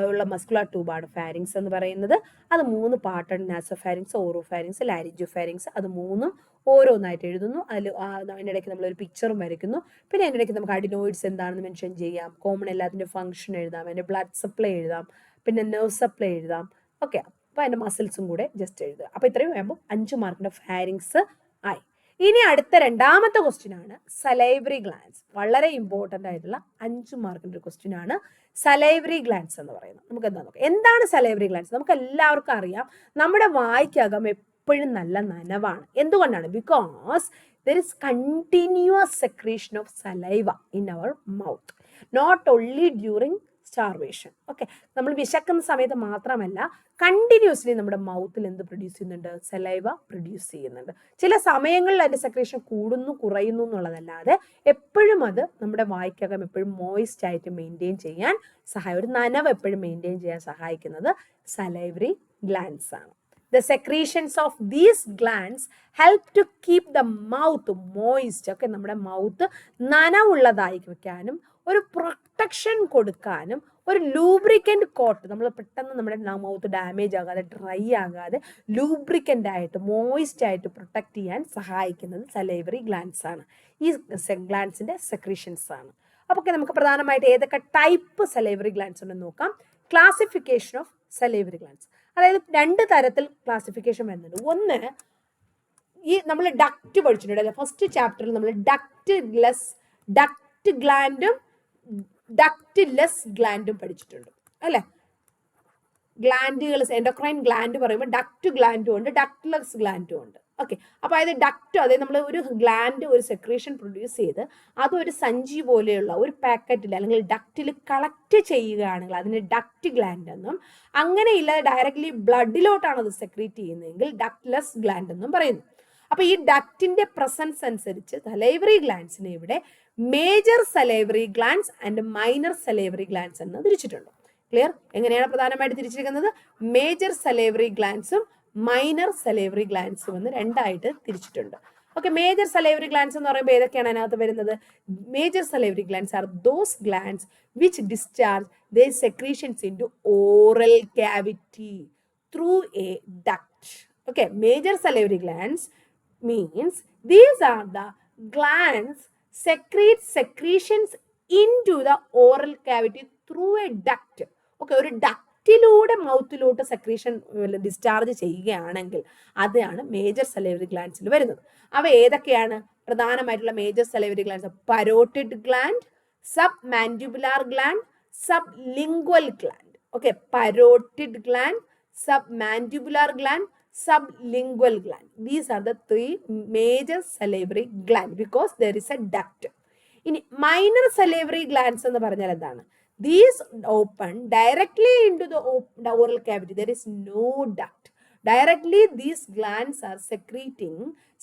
ഉള്ള മസ്കുലാർ ട്യൂബാണ് ഫാരിങ്സ് എന്ന് പറയുന്നത്. അത് 3 പാർട്ടാണ്: നാസോഫാരിങ്സ്, ഓറോഫാരിങ്സ്, ലാരിഞ്ചോഫാരിങ്സ്. അത് 3ഉം ഓരോന്നായിട്ട് എഴുതുന്നു. അതിൽ അതിനിടയ്ക്ക് നമ്മളൊരു പിക്ചറും വരയ്ക്കുന്നു. പിന്നെ അതിനിടയ്ക്ക് നമുക്ക് അഡിനോയിഡ്സ് എന്താണെന്ന് മെൻഷൻ ചെയ്യാം, കോമൺ എല്ലാത്തിൻ്റെ ഫംഗ്ഷൻ എഴുതാം, അതിൻ്റെ ബ്ലഡ് സപ്ലൈ എഴുതാം, പിന്നെ നെർവ് സപ്ലൈ എഴുതാം. ഓക്കെ, അപ്പോൾ അതിൻ്റെ മസിൽസും കൂടെ ജസ്റ്റ് എഴുതുക. അപ്പോൾ ഇത്രയും ആകുമ്പോൾ 5 മാർക്കിൻ്റെ ഫാരിങ്സ് ആയി. ഇനി അടുത്ത 2ാമത്തെ ക്വസ്റ്റ്യൻ ആണ് സലൈവറി ഗ്ലാൻസ്. വളരെ ഇമ്പോർട്ടൻ്റ് ആയിട്ടുള്ള 5 മാർക്കിൻ്റെ ഒരു ക്വസ്റ്റ്യൻ ആണ് സലൈവറി ഗ്ലാൻസ് എന്ന് പറയുന്നത്. നമുക്ക് എന്താ നോക്കാം. എന്താണ് സലൈവറി ഗ്ലാൻസ്? നമുക്ക് എല്ലാവർക്കും അറിയാം, നമ്മുടെ വായ്ക്കകം എപ്പോഴും നല്ല നനവാണ്. എന്തുകൊണ്ടാണ്? Because there is continuous secretion of saliva in our mouth, not only during starvation. Okay, നമ്മൾ വിശക്കുന്ന സമയത്ത് മാത്രമല്ല, കണ്ടിന്യൂസ്ലി നമ്മുടെ മൗത്തിൽ എന്ത് പ്രൊഡ്യൂസ് ചെയ്യുന്നുണ്ട്? സലൈവ പ്രൊഡ്യൂസ് ചെയ്യുന്നുണ്ട്. ചില സമയങ്ങളിൽ അതിന്റെ സെക്രേഷൻ കൂടുന്നു കുറയുന്നു എന്നുള്ളതല്ലാതെ എപ്പോഴും അത് നമ്മുടെ വായ്ക്കകം എപ്പോഴും മോയിസ്റ്റ് ആയിട്ട് മെയിൻറ്റെയിൻ ചെയ്യാൻ ഒരു നനവ് എപ്പോഴും മെയിൻറ്റെയിൻ ചെയ്യാൻ സഹായിക്കുന്നത് സലൈവറി ഗ്ലാൻഡ്സ് ആണ്. The secretions of these glands help to keep the mouth moist. ഒക്കെ നമ്മുടെ മൗത്ത് നനവുള്ളതായി വെക്കാനും ഒരു പ്രൊട്ടക്ഷൻ കൊടുക്കാനും ഒരു ലൂബ്രിക്കൻ്റ് കോട്ട്, നമ്മൾ പെട്ടെന്ന് നമ്മുടെ മൗത്ത് ഡാമേജ് ആകാതെ ഡ്രൈ ആകാതെ ലൂബ്രിക്കൻ്റ് ആയിട്ട് മോയിസ്റ്റ് ആയിട്ട് പ്രൊട്ടക്ട് ചെയ്യാൻ സഹായിക്കുന്നത് സലൈവറി ഗ്ലാൻഡ്സ് ആണ്. ഈ ഗ്ലാൻഡ്സിൻ്റെ സെക്രീഷൻസ് ആണ്. അപ്പോൾ നമുക്ക് പ്രധാനമായിട്ട് ഏതൊക്കെ ടൈപ്പ് സലൈവറി ഗ്ലാൻഡ്സ് ഉണ്ടെന്ന് നോക്കാം. ക്ലാസിഫിക്കേഷൻ ഓഫ് സലൈവറി ഗ്ലാൻഡ്സ്, അതായത് 2 തരത്തിൽ ക്ലാസിഫിക്കേഷൻ വരുന്നുണ്ട്. ഒന്ന്, ഈ നമ്മൾ ഡക്റ്റ് പഠിച്ചിട്ടുണ്ട് അല്ലെ, ഫസ്റ്റ് ചാപ്റ്ററിൽ നമ്മൾ ഡക്റ്റ് ഗ്ലാൻഡും ഡക്റ്റ് ലെസ് ഗ്ലാൻഡും പഠിച്ചിട്ടുണ്ട് അല്ലെ. ഗ്ലാൻഡുകൾ, എൻഡോക്രൈൻ ഗ്ലാൻഡ് പറയുമ്പോൾ ഡക്റ്റ് ഗ്ലാൻഡും ഉണ്ട്, ഡക്ട്ലെസ് ഗ്ലാൻഡും ഉണ്ട്. ഓക്കെ, അപ്പോൾ അതായത് ഡക്റ്റ്, അതായത് നമ്മൾ ഒരു ഗ്ലാൻഡ് ഒരു സെക്രീഷൻ പ്രൊഡ്യൂസ് ചെയ്ത് അതൊരു സഞ്ചി പോലെയുള്ള ഒരു പാക്കറ്റിൽ അല്ലെങ്കിൽ ഡക്റ്റിൽ കളക്ട് ചെയ്യുകയാണെങ്കിൽ അതിന് ഡക്റ്റ് ഗ്ലാൻഡ് എന്നും, അങ്ങനെ ഇല്ലാതെ ഡയറക്റ്റ്ലി ബ്ലഡിലോട്ടാണ് അത് സെക്രീറ്റ് ചെയ്യുന്നതെങ്കിൽ ഡക്ട്ലെസ് ഗ്ലാൻഡ് എന്നും പറയുന്നു. അപ്പൊ ഈ ഡക്റ്റിന്റെ പ്രസൻസ് അനുസരിച്ച് സലൈവറി ഗ്ലാൻഡ്സിനെ ഇവിടെ major salivary glands and minor salivary glands എന്ന് തിരിച്ചിട്ടുണ്ട്. ക്ലിയർ? എങ്ങനെയാണ് പ്രധാനമായിട്ട് തിരിച്ചിരിക്കുന്നത്? മേജർ സലൈവറി ഗ്ലാൻഡ്സും മൈനർ സലൈവറി ഗ്ലാൻഡ്സും എന്ന് 2 ആയിട്ട് തിരിച്ചിട്ടുണ്ട്. ഓക്കെ, മേജർ സലൈവറി ഗ്ലാൻഡ്സ് എന്ന് പറയുമ്പോൾ ഏതൊക്കെയാണ് അതിനകത്ത് വരുന്നത്? Major salivary glands are those glands which discharge their secretions into oral cavity through a duct. Okay, major salivary glands means these are the glands secrete secretions into the oral cavity through a duct. Okay, ഒരു ഡക്റ്റിലൂടെ മൗത്തിലോട്ട് സെക്രീഷൻ ഡിസ്ചാർജ് ചെയ്യുകയാണെങ്കിൽ അതാണ് മേജർ സലൈവറി ഗ്ലാൻഡ്സിൽ വരുന്നത്. അവ ഏതൊക്കെയാണ്? പ്രധാനമായിട്ടുള്ള major salivary glands: parotid gland, sub mandibular gland, sub lingual gland. Okay, parotid gland, sub mandibular gland, sublingual gland. These are the 3 major salivary gland because there is a duct. In minor salivary glands എന്ന് പറഞ്ഞാൽ എന്താണ്? These open directly into the oral cavity. There is no duct. Directly these glands are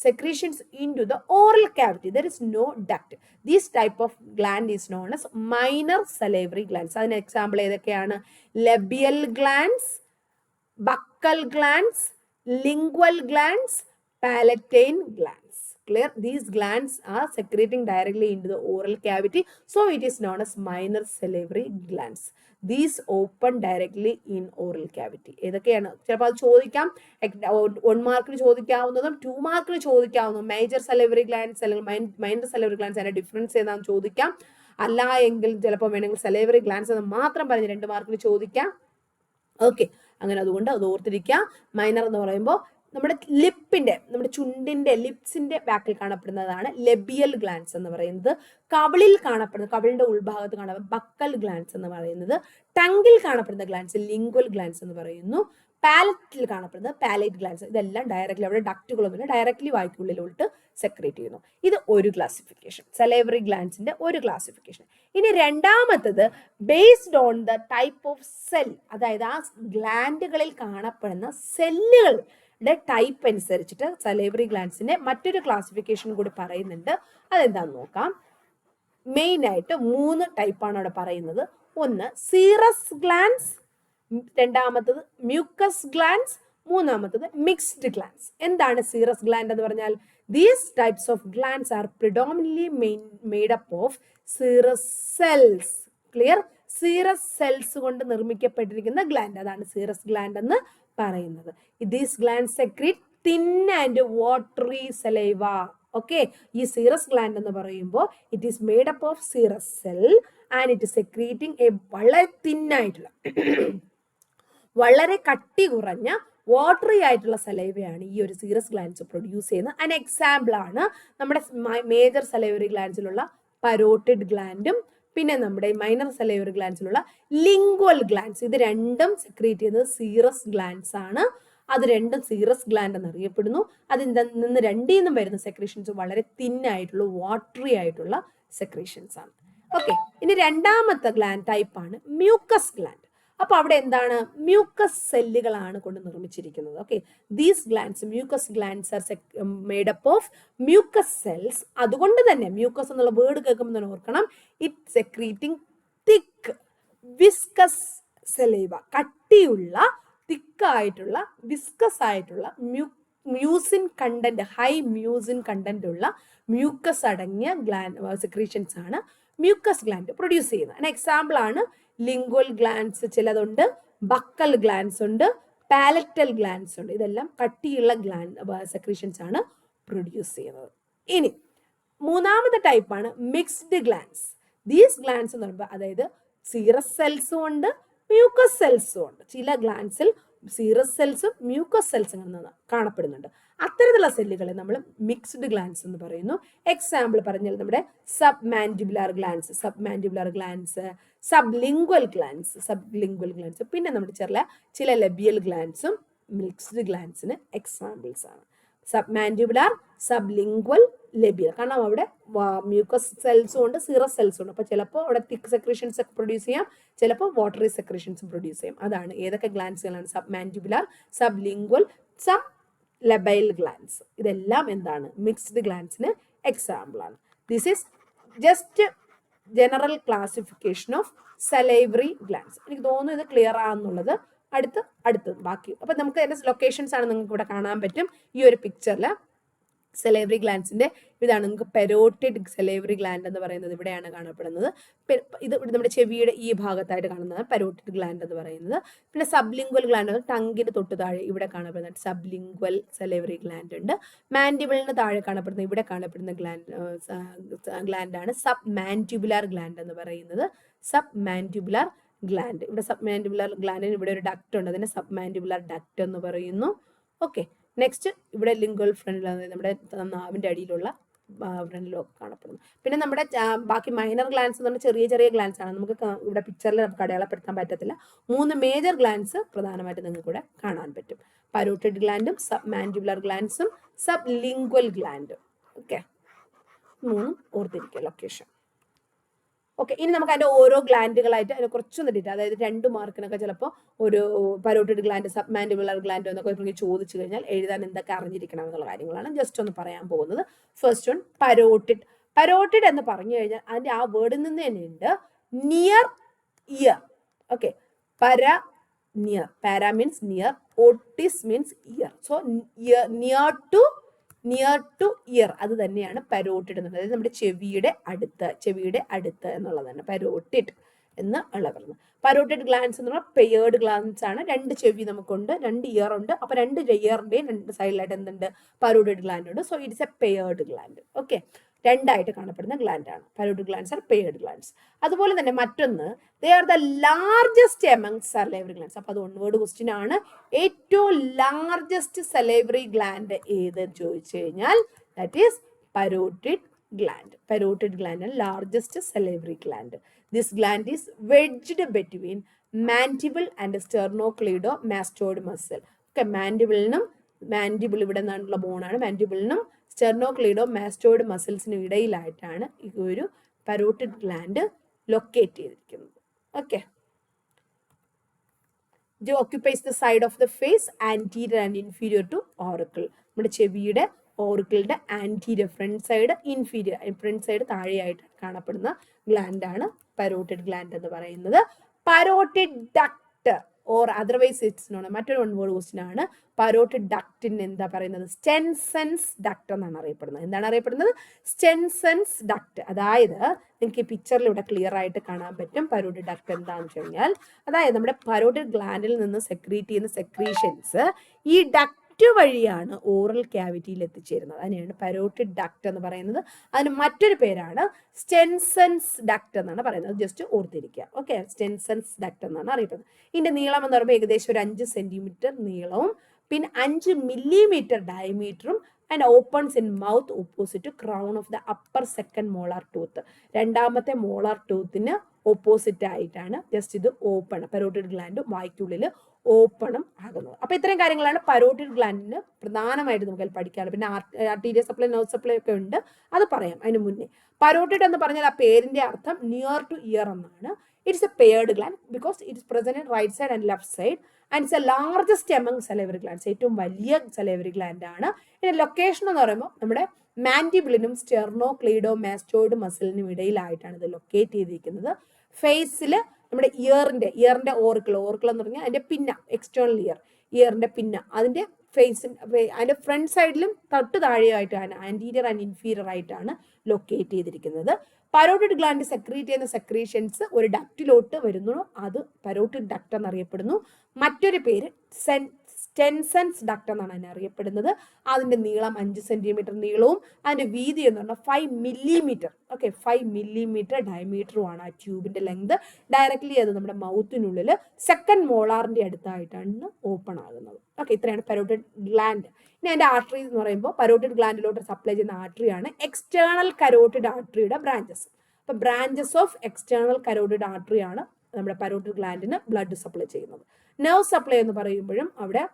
secretions into the oral cavity. There is no duct. This type of gland is known as minor salivary glands. അതിന് എക്സാമ്പിൾ ഏതൊക്കെയാണ്? labial glands, buccal glands, lingual glands, palatine glands. Clear? These glands are secreting directly into the oral cavity, so it is known as minor salivary glands. These open directly in oral cavity. ഏതൊക്കെയാണ്? ചിലപ്പോൾ അത് ചോദിക്കാം, 1 മാർക്കിന് ചോദിക്കാവുന്നതും 2 മാർക്കിന് ചോദിക്കാവുന്നതും. മേജർ സലൈവറി ഗ്ലാൻഡ്സ് അല്ലെങ്കിൽ മൈനർ സലൈവറി ഗ്ലാൻഡ്സ് അതിന്റെ ഡിഫറൻസ് ഏതാണെന്ന് ചോദിക്കാം. അല്ല എങ്കിൽ ചിലപ്പോൾ വേണമെങ്കിൽ സലൈവറി ഗ്ലാൻഡ്സ് എന്ന് മാത്രം പറഞ്ഞ് 2 മാർക്കിന് ചോദിക്കാം. ഓക്കെ, അങ്ങനെ അതുകൊണ്ട് അത് ഓർത്തിരിക്കുക. മൈനർ എന്ന് പറയുമ്പോൾ നമ്മുടെ നമ്മുടെ ചുണ്ടിന്റെ ലിപ്സിന്റെ ബാക്കിൽ കാണപ്പെടുന്നതാണ് ലെബിയൽ ഗ്ലാൻഡ്സ് എന്ന് പറയുന്നത്. കവിളിൽ കാണപ്പെടുന്നത്, കവിളിന്റെ ഉൾഭാഗത്ത് കാണപ്പെടുന്ന ബക്കൽ ഗ്ലാൻഡ്സ് എന്ന് പറയുന്നത്. ടങ്കിൽ കാണപ്പെടുന്ന ഗ്ലാൻഡ്സ് ലിംഗ്വൽ ഗ്ലാൻഡ്സ് എന്ന് പറയുന്നു. പാലറ്റിൽ കാണപ്പെടുന്നത് പാലേറ്റ് ഗ്ലാൻഡ്സ്. ഇതെല്ലാം ഡയറക്റ്റ്ലി, അവിടെ ഡക്റ്റുകളൊന്നുമില്ല, ഡയറക്റ്റ്ലി വായ്ക്കുള്ളിലോട്ട് സെക്രേറ്റ് ചെയ്യുന്നു. ഇത് ഒരു ക്ലാസിഫിക്കേഷൻ, സലൈവറി ഗ്ലാൻഡ്സിന്റെ ഒരു ക്ലാസിഫിക്കേഷൻ. ഇനി രണ്ടാമത്തത് based on the type of cell, അതായത് ആ ഗ്ലാൻഡുകളിൽ കാണപ്പെടുന്ന സെല്ലുകളുടെ ടൈപ്പ് അനുസരിച്ചിട്ട് സലൈവറി ഗ്ലാൻഡ്സിന്റെ മറ്റൊരു ക്ലാസിഫിക്കേഷൻ കൂടി പറയുന്നുണ്ട്. അതെന്താണെന്ന് നോക്കാം. മെയിൻ ആയിട്ട് 3 ടൈപ്പാണ് അവിടെ പറയുന്നത്. ഒന്ന് സീറസ് ഗ്ലാൻഡ്സ്, രണ്ടാമത്തത് മ്യൂക്കസ് ഗ്ലാൻഡ്സ്, മൂന്നാമത്തത് മിക്സ്ഡ് ഗ്ലാൻഡ്സ്. എന്താണ് സീറസ് ഗ്ലാൻഡ് എന്ന് പറഞ്ഞാൽ? These types of glands are predominantly made up of serous cells. Clear? Serous cells കൊണ്ട് നിർമ്മിക്കപ്പെട്ടിരിക്കുന്ന ഗ്ലാൻഡ്, അതാണ് സീറസ് ഗ്ലാൻഡ് എന്ന് പറയുന്നത്. These glands secrete thin and watery saliva. Okay, ഈ സീറസ് ഗ്ലാൻഡ് എന്ന് പറയുമ്പോൾ it is made up of serous cell and it is secreting a വളരെ തിന്നായിട്ടുള്ള, വളരെ കട്ടി കുറഞ്ഞ വാട്ടറി ആയിട്ടുള്ള സലൈവയാണ് ഈ ഒരു സീറസ് ഗ്ലാൻഡ്സ് പ്രൊഡ്യൂസ് ചെയ്യുന്നത്. അതിന് എക്സാമ്പിൾ ആണ് നമ്മുടെ മേജർ സലൈവറി ഗ്ലാൻഡ്സിലുള്ള പരോട്ടിഡ് ഗ്ലാൻഡും പിന്നെ നമ്മുടെ മൈനർ സലൈവറി ഗ്ലാൻഡ്സിലുള്ള ലിംഗ്വൽ ഗ്ലാൻഡ്സ്. ഇത് രണ്ടും സെക്രീറ്റ് ചെയ്യുന്നത് സീറസ് ഗ്ലാൻഡ്സ് ആണ്. അത് രണ്ടും സീറസ് ഗ്ലാൻഡ് എന്നറിയപ്പെടുന്നു. അതിൽ നിന്ന് രണ്ടിൽ നിന്നും വരുന്ന സെക്രീഷൻസ് വളരെ തിന്നായിട്ടുള്ള വാട്ടറി ആയിട്ടുള്ള സെക്രീഷൻസ് ആണ്. ഓക്കെ, ഇനി രണ്ടാമത്തെ ഗ്ലാൻഡ് ടൈപ്പാണ് മ്യൂക്കസ് ഗ്ലാൻഡ്. അപ്പൊ അവിടെ എന്താണ്? മ്യൂക്കസ് സെല്ലുകളാണ് കൊണ്ട് നിർമ്മിച്ചിരിക്കുന്നത്. Okay, these glands, mucus glands are made up of mucus cells. അതുകൊണ്ട് തന്നെ മ്യൂക്കസ് എന്നുള്ള വേർഡ് കേൾക്കുമ്പോൾ തന്നെ ഓർക്കണം, it secreting thick viscous saliva, കട്ടിയുള്ള തിക്കായിട്ടുള്ള വിസ്കസ് ആയിട്ടുള്ള mucin content, high mucin content ഉള്ള മ്യൂക്കസ് അടങ്ങിയ ഗ്ലാൻഡ് സെക്രീഷൻസ് ആണ് മ്യൂക്കസ് ഗ്ലാൻഡ് പ്രൊഡ്യൂസ് ചെയ്യുന്നത്. എക്സാമ്പിൾ ആണ് ലിംഗ്വൽ ഗ്ലാൻഡ്സ് ചിലതുണ്ട്, ബക്കൽ ഗ്ലാൻഡ്സ് ഉണ്ട്, പാലറ്റൽ ഗ്ലാൻഡ്സ് ഉണ്ട്. ഇതെല്ലാം കട്ടിയുള്ള ഗ്ലാൻഡ് സെക്രീഷൻസ് ആണ് പ്രൊഡ്യൂസ് ചെയ്യുന്നത്. ഇനി മൂന്നാമത്തെ ടൈപ്പാണ് മിക്സ്ഡ് ഗ്ലാൻഡ്സ്. ദീസ് ഗ്ലാൻഡ്സ് എന്ന് പറയുമ്പോൾ അതായത് സീറസ് സെൽസും ഉണ്ട്, മ്യൂക്കസ് സെൽസും ഉണ്ട്. ചില ഗ്ലാൻഡ്സിൽ സീറസ് സെൽസും മ്യൂക്കസ് സെൽസും കാണപ്പെടുന്നുണ്ട്. അത്തരത്തിലുള്ള സെല്ലുകളെ നമ്മൾ മിക്സ്ഡ് ഗ്ലാൻഡ്സ് എന്ന് പറയുന്നു. എക്സാമ്പിൾ പറഞ്ഞാൽ നമ്മുടെ submandibular glands, sublingual glands, പിന്നെ നമ്മുടെ ചില ലബിയൽ ഗ്ലാൻഡ്സും മിക്സ്ഡ് ഗ്ലാൻഡ്സിന് എക്സാമ്പിൾസ് ആണ്. Submandibular, sublingual, labial. കാരണം അവിടെ മ്യൂക്കസ് സെൽസും ഉണ്ട്, സീറസ് സെൽസും ഉണ്ട്. അപ്പോൾ ചിലപ്പോൾ അവിടെ തിക്ക് സെക്രീഷൻസ് ഒക്കെ പ്രൊഡ്യൂസ് ചെയ്യാം, ചിലപ്പോൾ വാട്ടറി സെക്രീഷൻസും പ്രൊഡ്യൂസ് ചെയ്യാം. അതാണ് ഏതൊക്കെ ഗ്ലാൻഡ്സുകളാണ്? Submandibular, sublingual, sublabial glands. ഇതെല്ലാം എന്താണ്? മിക്സ്ഡ് ഗ്ലാൻഡ്സിന് എക്സാമ്പിൾ ആണ്. This is just general classification of salivary glands. എനിക്ക് തോന്നുന്നു ഇത് ക്ലിയർ ആണെന്നുള്ളത്. അടുത്ത് ബാക്കി അപ്പം നമുക്ക് അതിൻ്റെ ലൊക്കേഷൻസ് ആണ് നിങ്ങൾക്ക് ഇവിടെ കാണാൻ പറ്റും. ഈ ഒരു പിക്ചറിൽ സലൈവറി ഗ്ലാൻഡ്സിന്റെ ഇതാണ് നിങ്ങൾക്ക് പെരോട്ടിഡ് സലൈവറി ഗ്ലാൻഡ് എന്ന് പറയുന്നത് ഇവിടെയാണ് കാണപ്പെടുന്നത്. ഇത് നമ്മുടെ ചെവിയുടെ ഈ ഭാഗത്തായിട്ട് കാണുന്നതാണ് പെരോട്ടിഡ് ഗ്ലാൻഡ് എന്ന് പറയുന്നത്. പിന്നെ സബ്ലിംഗ്വൽ ഗ്ലാൻഡ് ടങ്കിന് തൊട്ട് താഴെ ഇവിടെ കാണപ്പെടുന്ന സബ്ലിംഗ്വൽ സലൈവറി ഗ്ലാൻഡ് ഉണ്ട്. മാൻഡിബിളിന് താഴെ കാണപ്പെടുന്ന ഇവിടെ കാണപ്പെടുന്ന ഗ്ലാൻഡാണ് സബ് മാൻഡിബുലാർ ഗ്ലാൻഡ് എന്ന് പറയുന്നത്. സബ് മാൻഡിബുലാർ ഗ്ലാൻഡ്, ഇവിടെ സബ് മാൻഡിബുലാർ ഗ്ലാൻഡിന് ഇവിടെ ഒരു ഡക്റ്റ് ഉണ്ട്, അതിനെ സബ് മാൻഡിബുലാർ ഡക്റ്റ് എന്ന് പറയുന്നു. ഓക്കെ, നെക്സ്റ്റ് ഇവിടെ ലിംഗ്വൽ ഫ്രണ്ടിൽ നമ്മുടെ നാവിൻ്റെ അടിയിലുള്ള ഫ്രണ്ടിലൊക്കെ കാണപ്പെടുന്നു. പിന്നെ നമ്മുടെ ബാക്കി മൈനർ ഗ്ലാൻഡ്സ് എന്ന് പറഞ്ഞാൽ ചെറിയ ചെറിയ ഗ്ലാൻഡ്സ് ആണ്. നമുക്ക് ഇവിടെ പിക്ചറിൽ നമുക്ക് അടയാളപ്പെടുത്താൻ പറ്റത്തില്ല. 3 മേജർ ഗ്ലാൻഡ്സ് പ്രധാനമായിട്ട് നിങ്ങൾക്ക് ഇവിടെ കാണാൻ പറ്റും. പരോട്ടിഡ് ഗ്ലാൻഡും സബ് മാൻഡിബുലാർ ഗ്ലാൻഡ്സും സബ് ലിംഗ്വൽ ഗ്ലാൻഡും. ഓക്കെ, 3 ഓർത്തിരിക്കുക ലൊക്കേഷൻ. ഓക്കെ, ഇനി നമുക്ക് അതിൻ്റെ ഓരോ ഗ്ലാൻഡുകളായിട്ട് അതിനെ കുറച്ചൊന്ന് ഡീറ്റെയിൽ, അതായത് 2 മാർക്കിനൊക്കെ ചിലപ്പോൾ ഒരു parotid gland, sub mandibular gland എന്നൊക്കെ ചോദിച്ചു കഴിഞ്ഞാൽ എഴുതാൻ എന്തൊക്കെ അറിഞ്ഞിരിക്കണം എന്നുള്ള കാര്യങ്ങളാണ് ജസ്റ്റ് ഒന്ന് പറയാൻ പോകുന്നത്. First one parotid. പരോട്ടിഡ് എന്ന് പറഞ്ഞു കഴിഞ്ഞാൽ അതിൻ്റെ ആ വേർഡിൽ നിന്ന് തന്നെയുണ്ട് നിയർ ഇയർ. ഓക്കെ, നിയർ, പാര means near, Otis means year. So near to year അത് തന്നെയാണ് പരോട്ടിഡ് എന്നുള്ളത്. അതായത് നമ്മുടെ ചെവിയുടെ അടുത്ത് എന്നുള്ളതാണ് പരോട്ടിഡ് എന്ന് പറയുന്നത്. പരോട്ടിഡ് ഗ്ലാൻഡ്സ് എന്ന് പറഞ്ഞാൽ പെയേർഡ് ഗ്ലാൻഡ്സ് ആണ്. 2 ചെവി നമുക്കുണ്ട്, 2 ഇയർ ഉണ്ട്. അപ്പോൾ 2 ഇയറിന്റെയും 2 സൈഡിലായിട്ട് എന്തുണ്ട്? പരോട്ടിഡ് ഗ്ലാൻഡ് ഉണ്ട്. So it's a paired gland. Okay, 2 ആയിട്ട് കാണപ്പെടുന്ന ഗ്ലാൻഡ് ആണ് parotid glands are paired glands. അതുപോലെ തന്നെ മറ്റൊന്ന്, they are the largest among salivary glands. അപ്പോൾ അത് 1 വേർഡ് ക്വസ്റ്റ്യൻ ആണ്. ഏറ്റവും ലാർജസ്റ്റ് സലൈവറി ഗ്ലാൻഡ് ഏത് ചോദിച്ചു കഴിഞ്ഞാൽ that is parotid gland. Parotid gland ആണ് largest salivary gland. This gland is wedged between mandible and sternocleidomastoid muscle. Okay, mandible ഇവിടെ നിന്നുള്ള ബോണാണ്. മാൻഡിബിളിനും സ്റ്റെർണോക്ലീഡോമാസ്റ്റോയിഡ് മസിൽസിനും ഇടയിലായിട്ടാണ് ഈ ഒരു പരോട്ടിഡ് ഗ്ലാൻഡ് ലൊക്കേറ്റ് ചെയ്തിരിക്കുന്നത്. ഓക്കെ, ഇത് occupies the side of the face anterior and inferior to auricle. നമ്മുടെ ചെവിയുടെ ഓറിക്കിളിന്റെ ആൻറ്റീരിയർ, ഫ്രണ്ട് സൈഡ് താഴെയായിട്ട് കാണപ്പെടുന്ന ഗ്ലാൻഡാണ് പരോട്ടിഡ് ഗ്ലാൻഡ് എന്ന് പറയുന്നത്. Parotid duct or otherwise it's non, മറ്റൊരു 1 വേർഡ് ക്വസ്റ്റ്യൻ ആണ്. പരോട്ടിഡ് ഡക്റ്റിന് എന്താ പറയുന്നത്? സ്റ്റെൻസൺസ് ഡക്ട് എന്നാണ് അറിയപ്പെടുന്നത്. എന്താണ് അറിയപ്പെടുന്നത്? സ്റ്റെൻസൺസ് ഡക്ട്. അതായത് നിങ്ങൾക്ക് ഈ പിക്ചറിൽ ഇവിടെ ക്ലിയർ ആയിട്ട് കാണാൻ പറ്റും പരോട്ടിഡ് ഡക്ട് എന്താണെന്ന് വെച്ച് കഴിഞ്ഞാൽ, അതായത് നമ്മുടെ പരോട്ടിഡ് ഗ്ലാൻഡിൽ നിന്ന് സെക്രീറ്റ് ചെയ്യുന്ന സെക്രീഷൻസ് ഈ ഡക്ട് വഴിയാണ് ഓറൽ ക്യാവിറ്റിയിൽ എത്തിച്ചേരുന്നത്. അതിനെയാണ് പരോട്ടിഡ് ഡക്ട് എന്ന് പറയുന്നത്. അതിന് മറ്റൊരു പേരാണ് സ്റ്റെൻസൺസ് ഡക്ട് എന്നാണ് പറയുന്നത്. ജസ്റ്റ് ഓർത്തിരിക്കുക. ഓക്കെ, സ്റ്റെൻസൺസ് ഡക്ട് എന്നാണ് അറിയപ്പെടുന്നത്. ഇതിന്റെ നീളം എന്ന് പറയുമ്പോൾ ഏകദേശം ഒരു 5 സെന്റിമീറ്റർ നീളവും പിന്നെ 5 മില്ലിമീറ്റർ ഡയമീറ്ററും and opens in mouth opposite crown of the upper second molar tooth. രണ്ടാമത്തെ മോളാർ ടൂത്തിന് ഓപ്പോസിറ്റ് ആയിട്ടാണ് ജസ്റ്റ് ഇത് ഓപ്പൺ, പരോട്ടിഡ് ഗ്ലാൻഡ് വായ്ക്കുള്ളിൽ ഓപ്പണും ആകുന്നത്. അപ്പോൾ ഇത്രയും കാര്യങ്ങളാണ് പരോട്ടിഡ് ഗ്ലാൻഡിന് പ്രധാനമായിട്ട് നമുക്ക് അതിൽ പഠിക്കാറുള്ളത്. പിന്നെ ആർട്ടീരിയൽ സപ്ലൈ, നെർവ് സപ്ലൈ ഒക്കെ ഉണ്ട്, അത് പറയാം അതിന് മുന്നേ. പരോട്ടിഡ് എന്ന് പറഞ്ഞാൽ ആ പേരിന്റെ അർത്ഥം നിയർ ടു ഇയർ എന്നാണ്. It's a paired gland because it's present in right side and left side and it's a largest among salivary glands. ഏറ്റവും വലിയ സലൈവറി ഗ്ലാൻഡ് ആണ്. ഇതിന്റെ ലൊക്കേഷൻ എന്ന് പറയുമ്പോൾ നമ്മുടെ മാൻഡിബിളിനും സ്റ്റെർണോ ക്ലീഡോ മാസ്റ്റോയിഡ് മസിലിനും ഇടയിലായിട്ടാണ് ഇത് ലൊക്കേറ്റ് ചെയ്തിരിക്കുന്നത്. ഫേസിൽ നമ്മുടെ ഇയറിന്റെ ഓറിക്കിൾ എന്ന് പറഞ്ഞാൽ അതിന്റെ പിന്ന, എക്സ്റ്റേണൽ ഇയറിന്റെ പിന്ന, അതിന്റെ അതിന്റെ ഫ്രണ്ട് സൈഡിലും തൊട്ട് താഴെയായിട്ടാണ്, ആന്റീരിയർ ആൻഡ് ഇൻഫീരിയർ ആയിട്ടാണ് ലൊക്കേറ്റ് ചെയ്തിരിക്കുന്നത്. പരോട്ടിഡ് ഗ്ലാൻഡ് സെക്രീറ്റ് ചെയ്യുന്ന സെക്രീഷൻസ് ഒരു ഡക്റ്റിലോട്ട് വരുന്നു, അത് പരോട്ടിഡ് ഡക്ട് എന്നറിയപ്പെടുന്നു. മറ്റൊരു പേര് സ്റ്റെൻസൻസ് ഡക്ട് എന്നാണ് അതിനെ അറിയപ്പെടുന്നത്. അതിന്റെ നീളം 5 സെന്റിമീറ്റർ നീളവും അതിന്റെ വീതി എന്ന് പറഞ്ഞാൽ 5 മില്ലിമീറ്റർ. ഓക്കെ, 5 മില്ലിമീറ്റർ ഡയമീറ്ററുമാണ് ആ ട്യൂബിന്റെ ലെങ്ത്. ഡയറക്ട്ലി അത് നമ്മുടെ മൗത്തിനുള്ളിൽ സെക്കൻഡ് മോളാറിന്റെ അടുത്തായിട്ടാണ് ഓപ്പൺ ആകുന്നത്. ഓക്കെ, ഇത്രയാണ് പരോട്ടിഡ് ഗ്ലാൻഡ്. ഇനി അതിന്റെ ആർട്ടറി എന്ന് പറയുമ്പോൾ പരോട്ടിഡ് ഗ്ലാൻഡിലോട്ട് സപ്ലൈ ചെയ്യുന്ന ആർട്ടറിയാണ് എക്സ്റ്റേണൽ കരോട്ടിഡ് ആർട്ടറിയുടെ ബ്രാഞ്ചസ്. അപ്പൊ ബ്രാഞ്ചസ് ഓഫ് എക്സ്റ്റേണൽ കരോട്ടിഡ് ആർട്ടറിയാണ് നമ്മുടെ പരോട്ടിഡ് ഗ്ലാൻഡിന് ബ്ലഡ് സപ്ലൈ ചെയ്യുന്നത്. നെർവ് സപ്ലൈ എന്ന് പറയുമ്പോഴും അവിടെ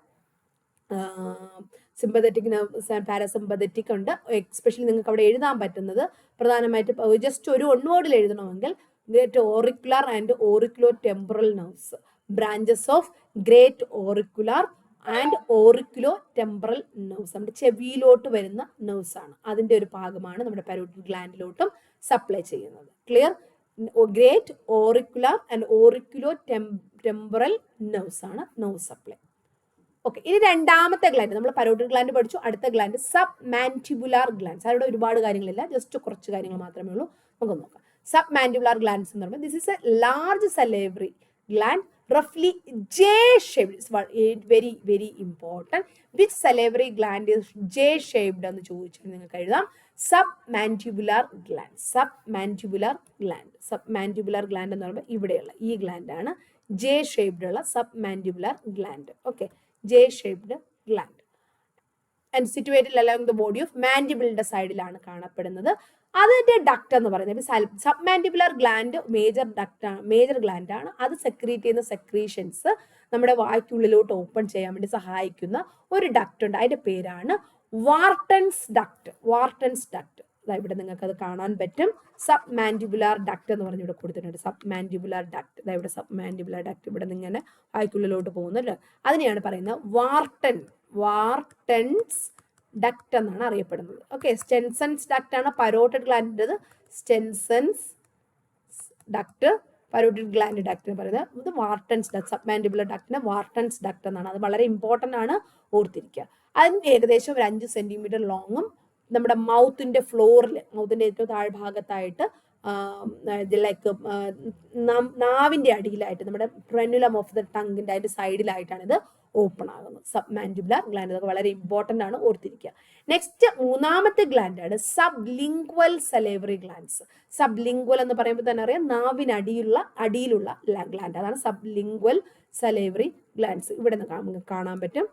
സിമ്പതറ്റിക് നെർവ്, പാരാസിമ്പതറ്റിക് ഉണ്ട്. എസ്പെഷ്യലി നിങ്ങൾക്ക് അവിടെ എഴുതാൻ പറ്റുന്നത് പ്രധാനമായിട്ട് ജസ്റ്റ് ഒരു ഒൺവേർഡിൽ എഴുതണമെങ്കിൽ great auricular and auriculotemporal nerves, branches of great auricular and auriculotemporal nerves, നമ്മുടെ ചെവിയിലോട്ട് വരുന്ന നെർവ്സ് ആണ്. അതിന്റെ ഒരു ഭാഗമാണ് നമ്മുടെ പരോട്ടിഡ് ഗ്ലാൻഡിലോട്ടും സപ്ലൈ ചെയ്യുന്നത്. Clear? Great auricular and auriculotemporal nerves ആണ് നെർവ് സപ്ലൈ. ഓക്കെ, ഇനി രണ്ടാമത്തെ ഗ്ലാൻഡ്, നമ്മൾ പരോട്ടിഡ് ഗ്ലാൻഡ് പഠിച്ചു. അടുത്ത ഗ്ലാൻഡ് സബ് മാൻഡിബുലാർ ഗ്ലാൻഡ്സ്. അവിടെ ഒരുപാട് കാര്യങ്ങളില്ല, ജസ്റ്റ് കുറച്ച് കാര്യങ്ങൾ മാത്രമേ ഉള്ളൂ. നമുക്ക് നോക്കാം. സബ് മാൻഡിബുലാർ ഗ്ലാൻഡ്സ് എന്ന് പറയുമ്പോൾ this is A large salivary gland roughly J-shaped. It's very very important. Which salivary gland is J-shaped എന്ന് ചോദിച്ചാൽ നിങ്ങൾക്ക് എഴുതാം സബ്മാൻഡിബുലാർ ഗ്ലാൻഡ്. സബ്മാൻഡിബുലാർ ഗ്ലാൻഡ് എന്ന് പറയുമ്പോൾ ഇവിടെയുള്ള ഈ ഗ്ലാൻഡ് ആണ് J-shaped ഉള്ള submandibular gland. Okay, J-shaped gland and situated along the body of മാൻഡിബിളിന്റെ സൈഡിലാണ് കാണപ്പെടുന്നത്. അതിന്റെ ഡക്ട് എന്ന് പറയുന്നത് സബ്മാൻഡിബുലാർ ഗ്ലാൻഡ് മേജർ ഗ്ലാൻഡ് ആണ്. അത് സെക്രീറ്റ് ചെയ്യുന്ന സെക്രീഷൻസ് നമ്മുടെ വായ്ക്കുള്ളിലോട്ട് ഓപ്പൺ ചെയ്യാൻ വേണ്ടി സഹായിക്കുന്ന ഒരു ഡക്ട് ഉണ്ട്. അതിന്റെ പേരാണ് വാർട്ടൻസ് ഡക്ട്. ഇവിടെ നിങ്ങൾക്ക് അത് കാണാൻ പറ്റും. സബ്മാൻഡിബുലാർ ഡക്ട് എന്ന് പറഞ്ഞ് ഇവിടെ കൊടുത്തിട്ടുണ്ട്. സബ്മാൻഡിബുലാർ ഡക്ട്, ഇവിടെ സബ്മാൻഡിബുലാർ ഡക്ട് ഇവിടെ നിന്ന് ഇങ്ങനെ വായ്ക്കുള്ളിലോട്ട് പോകുന്നുണ്ട്. അതിനെയാണ് പറയുന്നത് വാർട്ടൻസ് ഡക്ട് എന്നാണ് അറിയപ്പെടുന്നത്. ഓക്കെ, സ്റ്റെൻസൻസ് ഡക്ട് ആണ് പരോട്ടിഡ് ഗ്ലാൻഡിൻ്റെത്. Stensen's duct, parotid gland duct എന്ന് പറയുന്നത്. ഇത് വാർട്ടൻസ് ഡക്ട്, സബ്മാൻഡിബുലർ ഡക്ടിനെ വാർട്ടൻസ് ഡക്ട് എന്നാണ്. അത് വളരെ ഇമ്പോർട്ടൻ്റ് ആണ്, ഓർത്തിരിക്കുക. അതിന് ഏകദേശം ഒരു 5 സെന്റിമീറ്റർ ലോങ്ങും നമ്മുടെ മൗത്തിന്റെ ഫ്ലോറിൽ, മൗത്തിന്റെ ഏറ്റവും താഴ്ഭാഗത്തായിട്ട് ലൈക്ക് നാവിന്റെ അടിയിലായിട്ട് നമ്മുടെ ഫ്രനുലം ഓഫ് ദ ടങ്ങിന്റെ അതിന്റെ സൈഡിലായിട്ടാണ് ഇത് ഓപ്പൺ ആകുന്നത്. സബ്മാൻഡിബുലാർ ഗ്ലാൻഡ്, ഇതൊക്കെ വളരെ ഇമ്പോർട്ടൻ്റ് ആണ്, ഓർത്തിരിക്കുക. നെക്സ്റ്റ് മൂന്നാമത്തെ ഗ്ലാൻഡ് ആണ് സബ്ലിംഗ്വൽ സലേവറി ഗ്ലാൻഡ്സ്. സബ്ലിംഗ്വൽ എന്ന് പറയുമ്പോൾ തന്നെ അറിയാം നാവിനടിയിലുള്ള ഗ്ലാൻഡ്, അതാണ് സബ്ലിംഗ്വൽ സലേവറി ഗ്ലാൻഡ്സ്. ഇവിടെ നിന്ന് കാണാൻ പറ്റും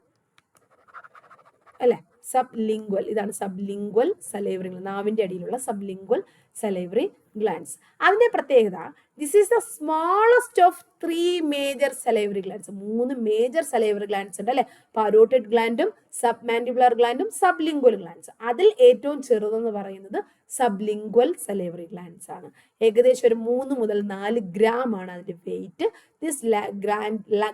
അല്ലെ, സബ്ലിംഗ്വൽ. ഇതാണ് സബ്ലിംഗ്വൽ സലേവറി, നാവിന്റെ അടിയിലുള്ള സബ്ലിംഗ്വൽ സലേവറി ഗ്ലാൻഡ്സ്. അതിന്റെ പ്രത്യേകത, this is the smallest of 3 major salivary glands. 3 major salivary glands ഉണ്ട് അല്ലെ, പരോട്ടിഡ് ഗ്ലാൻഡും സബ്മാൻഡിബുലാർ ഗ്ലാൻഡും സബ്ലിംഗ്വൽ ഗ്ലാൻഡ്സ്. അതിൽ ഏറ്റവും ചെറുതെന്ന് പറയുന്നത് സബ്ലിംഗ്വൽ സലേവറി ഗ്ലാൻഡ്സ് ആണ്. ഏകദേശം ഒരു 3 മുതൽ 4 ഗ്രാം ആണ് അതിന്റെ weight. This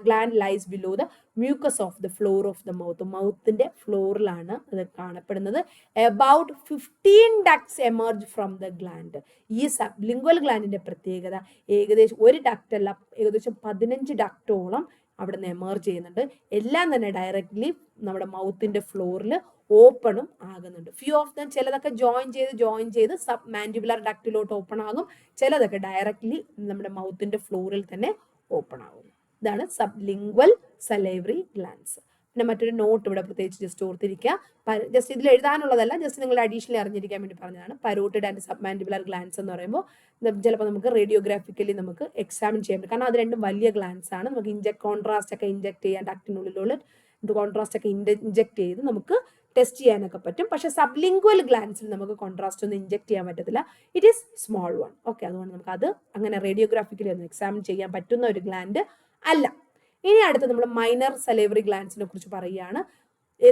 gland lies below the mucous of the floor of the mouth. മൗത്തിന്റെ ഫ്ലോറിലാണ് അത് കാണപ്പെടുന്നത്. About 15 ducts emerge from the gland. ഈ സബ്ലിംഗ്വൽ ഗ്ലാൻഡിന്റെ പ്രത്യേകത, ഏകദേശം ഒരു ഡക്ട് അല്ല, ഏകദേശം 15 ഡക്ടോളം അവിടെ നിന്ന് എമർജ് ചെയ്യുന്നുണ്ട്. എല്ലാം തന്നെ ഡയറക്ട്ലി നമ്മുടെ മൗത്തിന്റെ ഫ്ലോറിൽ ഓപ്പണും ആകുന്നുണ്ട്. ഫ്യൂ ഓഫ് ദം, ചിലതൊക്കെ ജോയിൻ ചെയ്ത് സബ്മാൻഡിബുലാർ ഡക്റ്റിലോട്ട് ഓപ്പൺ ആകും, ചിലതൊക്കെ ഡയറക്ട്ലി നമ്മുടെ മൗത്തിന്റെ ഫ്ലോറിൽ തന്നെ ഓപ്പൺ ആകും. ഇതാണ് സബ്ലിംഗ്വൽ സലേവറി ഗ്ലാൻഡ്സ്. പിന്നെ മറ്റൊരു നോട്ട് ഇവിടെ പ്രത്യേകിച്ച് ജസ്റ്റ് ഓർത്തിരിക്കുക. ജസ്റ്റ് ഇതിൽ എഴുതാനുള്ളതല്ല, ജസ്റ്റ് നിങ്ങൾ അഡീഷണലി അറിഞ്ഞിരിക്കാൻ വേണ്ടി പറഞ്ഞതാണ്. പരോട്ടിഡ് ആൻഡ് സബ്മാൻഡിബുലാർ ഗ്ലാൻഡ്സ് എന്ന് പറയുമ്പോൾ ചിലപ്പോൾ നമുക്ക് റേഡിയോഗ്രാഫിക്കലി നമുക്ക് എക്സാമിൻ ചെയ്യാൻ പറ്റും. കാരണം അത് രണ്ടും വലിയ ഗ്ലാൻഡ്സ് ആണ്. നമുക്ക് കോൺട്രാസ്റ്റ് ഒക്കെ ഇഞ്ചെക്ട് ചെയ്യാൻ, ഡക്റ്റിനുള്ളിലുള്ള കോൺട്രാസ്റ്റ് ഒക്കെ ഇഞ്ചെക്ട് ചെയ്ത് നമുക്ക് ടെസ്റ്റ് ചെയ്യാനൊക്കെ പറ്റും. പക്ഷെ സബ്ലിംഗ്വൽ ഗ്ലാൻസിൽ നമുക്ക് കോൺട്രാസ്റ്റ് ഒന്നും ഇഞ്ചെക്ട് ചെയ്യാൻ പറ്റത്തില്ല. It is small one. Okay, അതുകൊണ്ട് നമുക്ക് അത് അങ്ങനെ റേഡിയോഗ്രാഫിക്കലി ഒന്ന് എക്സാമിൻ ചെയ്യാൻ പറ്റുന്ന ഒരു ഗ്ലാൻഡ് അല്ല. ഇനി അടുത്ത് നമ്മൾ മൈനർ സലേവറി ഗ്ലാൻസിനെ കുറിച്ച് പറയുകയാണ്.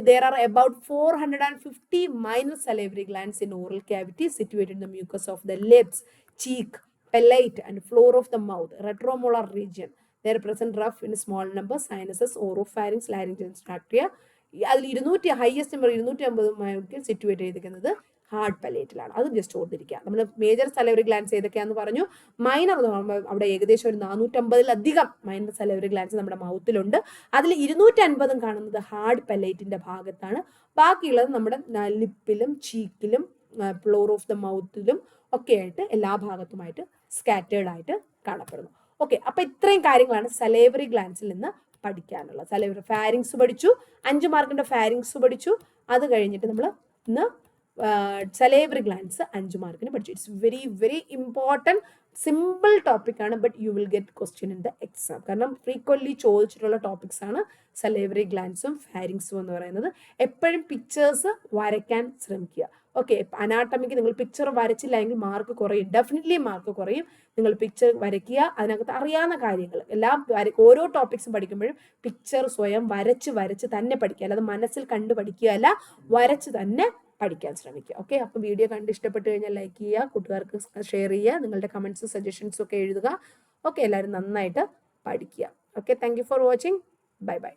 There are about 450 minor salivary glands in oral cavity situated in the mucus of the lips, cheek, palate, and floor of the mouth, retromolar region. They are present rough in small numbers, sinuses, oropharynx, larynx, and trachea. അതിൽ 200 ഹയസ്റ്റ് നമ്പർ 250 സിറ്റുവേറ്റ് ചെയ്തിരിക്കുന്നത് ഹാർഡ് പലേറ്റിലാണ്. അത് ജസ്റ്റ് ഓർത്തിരിക്കുക. നമ്മൾ മേജർ സലവറി ഗ്ലാൻസ് ഏതൊക്കെയാന്ന് പറഞ്ഞു. മൈനർ എന്ന് പറയുമ്പോൾ അവിടെ ഏകദേശം ഒരു 450 മൈനർ സലവറി ഗ്ലാൻസ് നമ്മുടെ മൗത്തിലുണ്ട്. അതിൽ 250 കാണുന്നത് ഹാർഡ് പലേറ്റിന്റെ ഭാഗത്താണ്. ബാക്കിയുള്ളത് നമ്മുടെ ലിപ്പിലും ചീക്കിലും ഫ്ലോർ ഓഫ് ദ മൗത്തിലും ഒക്കെ ആയിട്ട് എല്ലാ ഭാഗത്തുമായിട്ട് സ്കാറ്റേർഡ് ആയിട്ട് കാണപ്പെടുന്നു. ഓക്കെ, അപ്പൊ ഇത്രയും കാര്യങ്ങളാണ് സലേവറി ഗ്ലാൻസിൽ നിന്ന് പഠിക്കാനുള്ളത്. സലേവറി ഫാരിങ്സ് പഠിച്ചു, 5 മാർക്കിന്റെ ഫാരിങ്സ് പഠിച്ചു. അത് കഴിഞ്ഞിട്ട് നമ്മൾ ഇന്ന് സലേവറി ഗ്ലാൻസ് 5 മാർക്കിന് പഠിച്ചു. It's very very important, simple topic ആണ്, but you will get question in the exam. കാരണം ഫ്രീക്വൻലി ചോദിച്ചിട്ടുള്ള ടോപ്പിക്സ് ആണ് സലേവറി ഗ്ലാൻസും ഫാരിങ്സും എന്ന് പറയുന്നത്. എപ്പോഴും പിക്ചേഴ്സ് വരയ്ക്കാൻ ശ്രമിക്കുക. ഓക്കെ, അനാട്ടമിക്ക് നിങ്ങൾ പിക്ചർ വരച്ചില്ല എങ്കിൽ മാർക്ക് കുറയും, ഡെഫിനറ്റ്ലി മാർക്ക് കുറയും. നിങ്ങൾ പിക്ചർ വരയ്ക്കുക, അതിനകത്ത് അറിയാവുന്ന കാര്യങ്ങൾ എല്ലാം ഓരോ ടോപ്പിക്സും പഠിക്കുമ്പോഴും പിക്ചർ സ്വയം വരച്ച് തന്നെ പഠിക്കുക, അല്ലാതെ മനസ്സിൽ കണ്ടു പഠിക്കുകയല്ല, വരച്ച് തന്നെ പഠിക്കാൻ ശ്രമിക്കുക. ഓക്കെ, അപ്പോൾ വീഡിയോ കണ്ട് ഇഷ്ടപ്പെട്ട് കഴിഞ്ഞാൽ ലൈക്ക് ചെയ്യുക, കൂട്ടുകാർക്ക് ഷെയർ ചെയ്യുക, നിങ്ങളുടെ കമൻസ് സജഷൻസും ഒക്കെ എഴുതുക. ഓക്കെ, എല്ലാവരും നന്നായിട്ട് പഠിക്കുക. Okay, thank you for watching. Bye bye.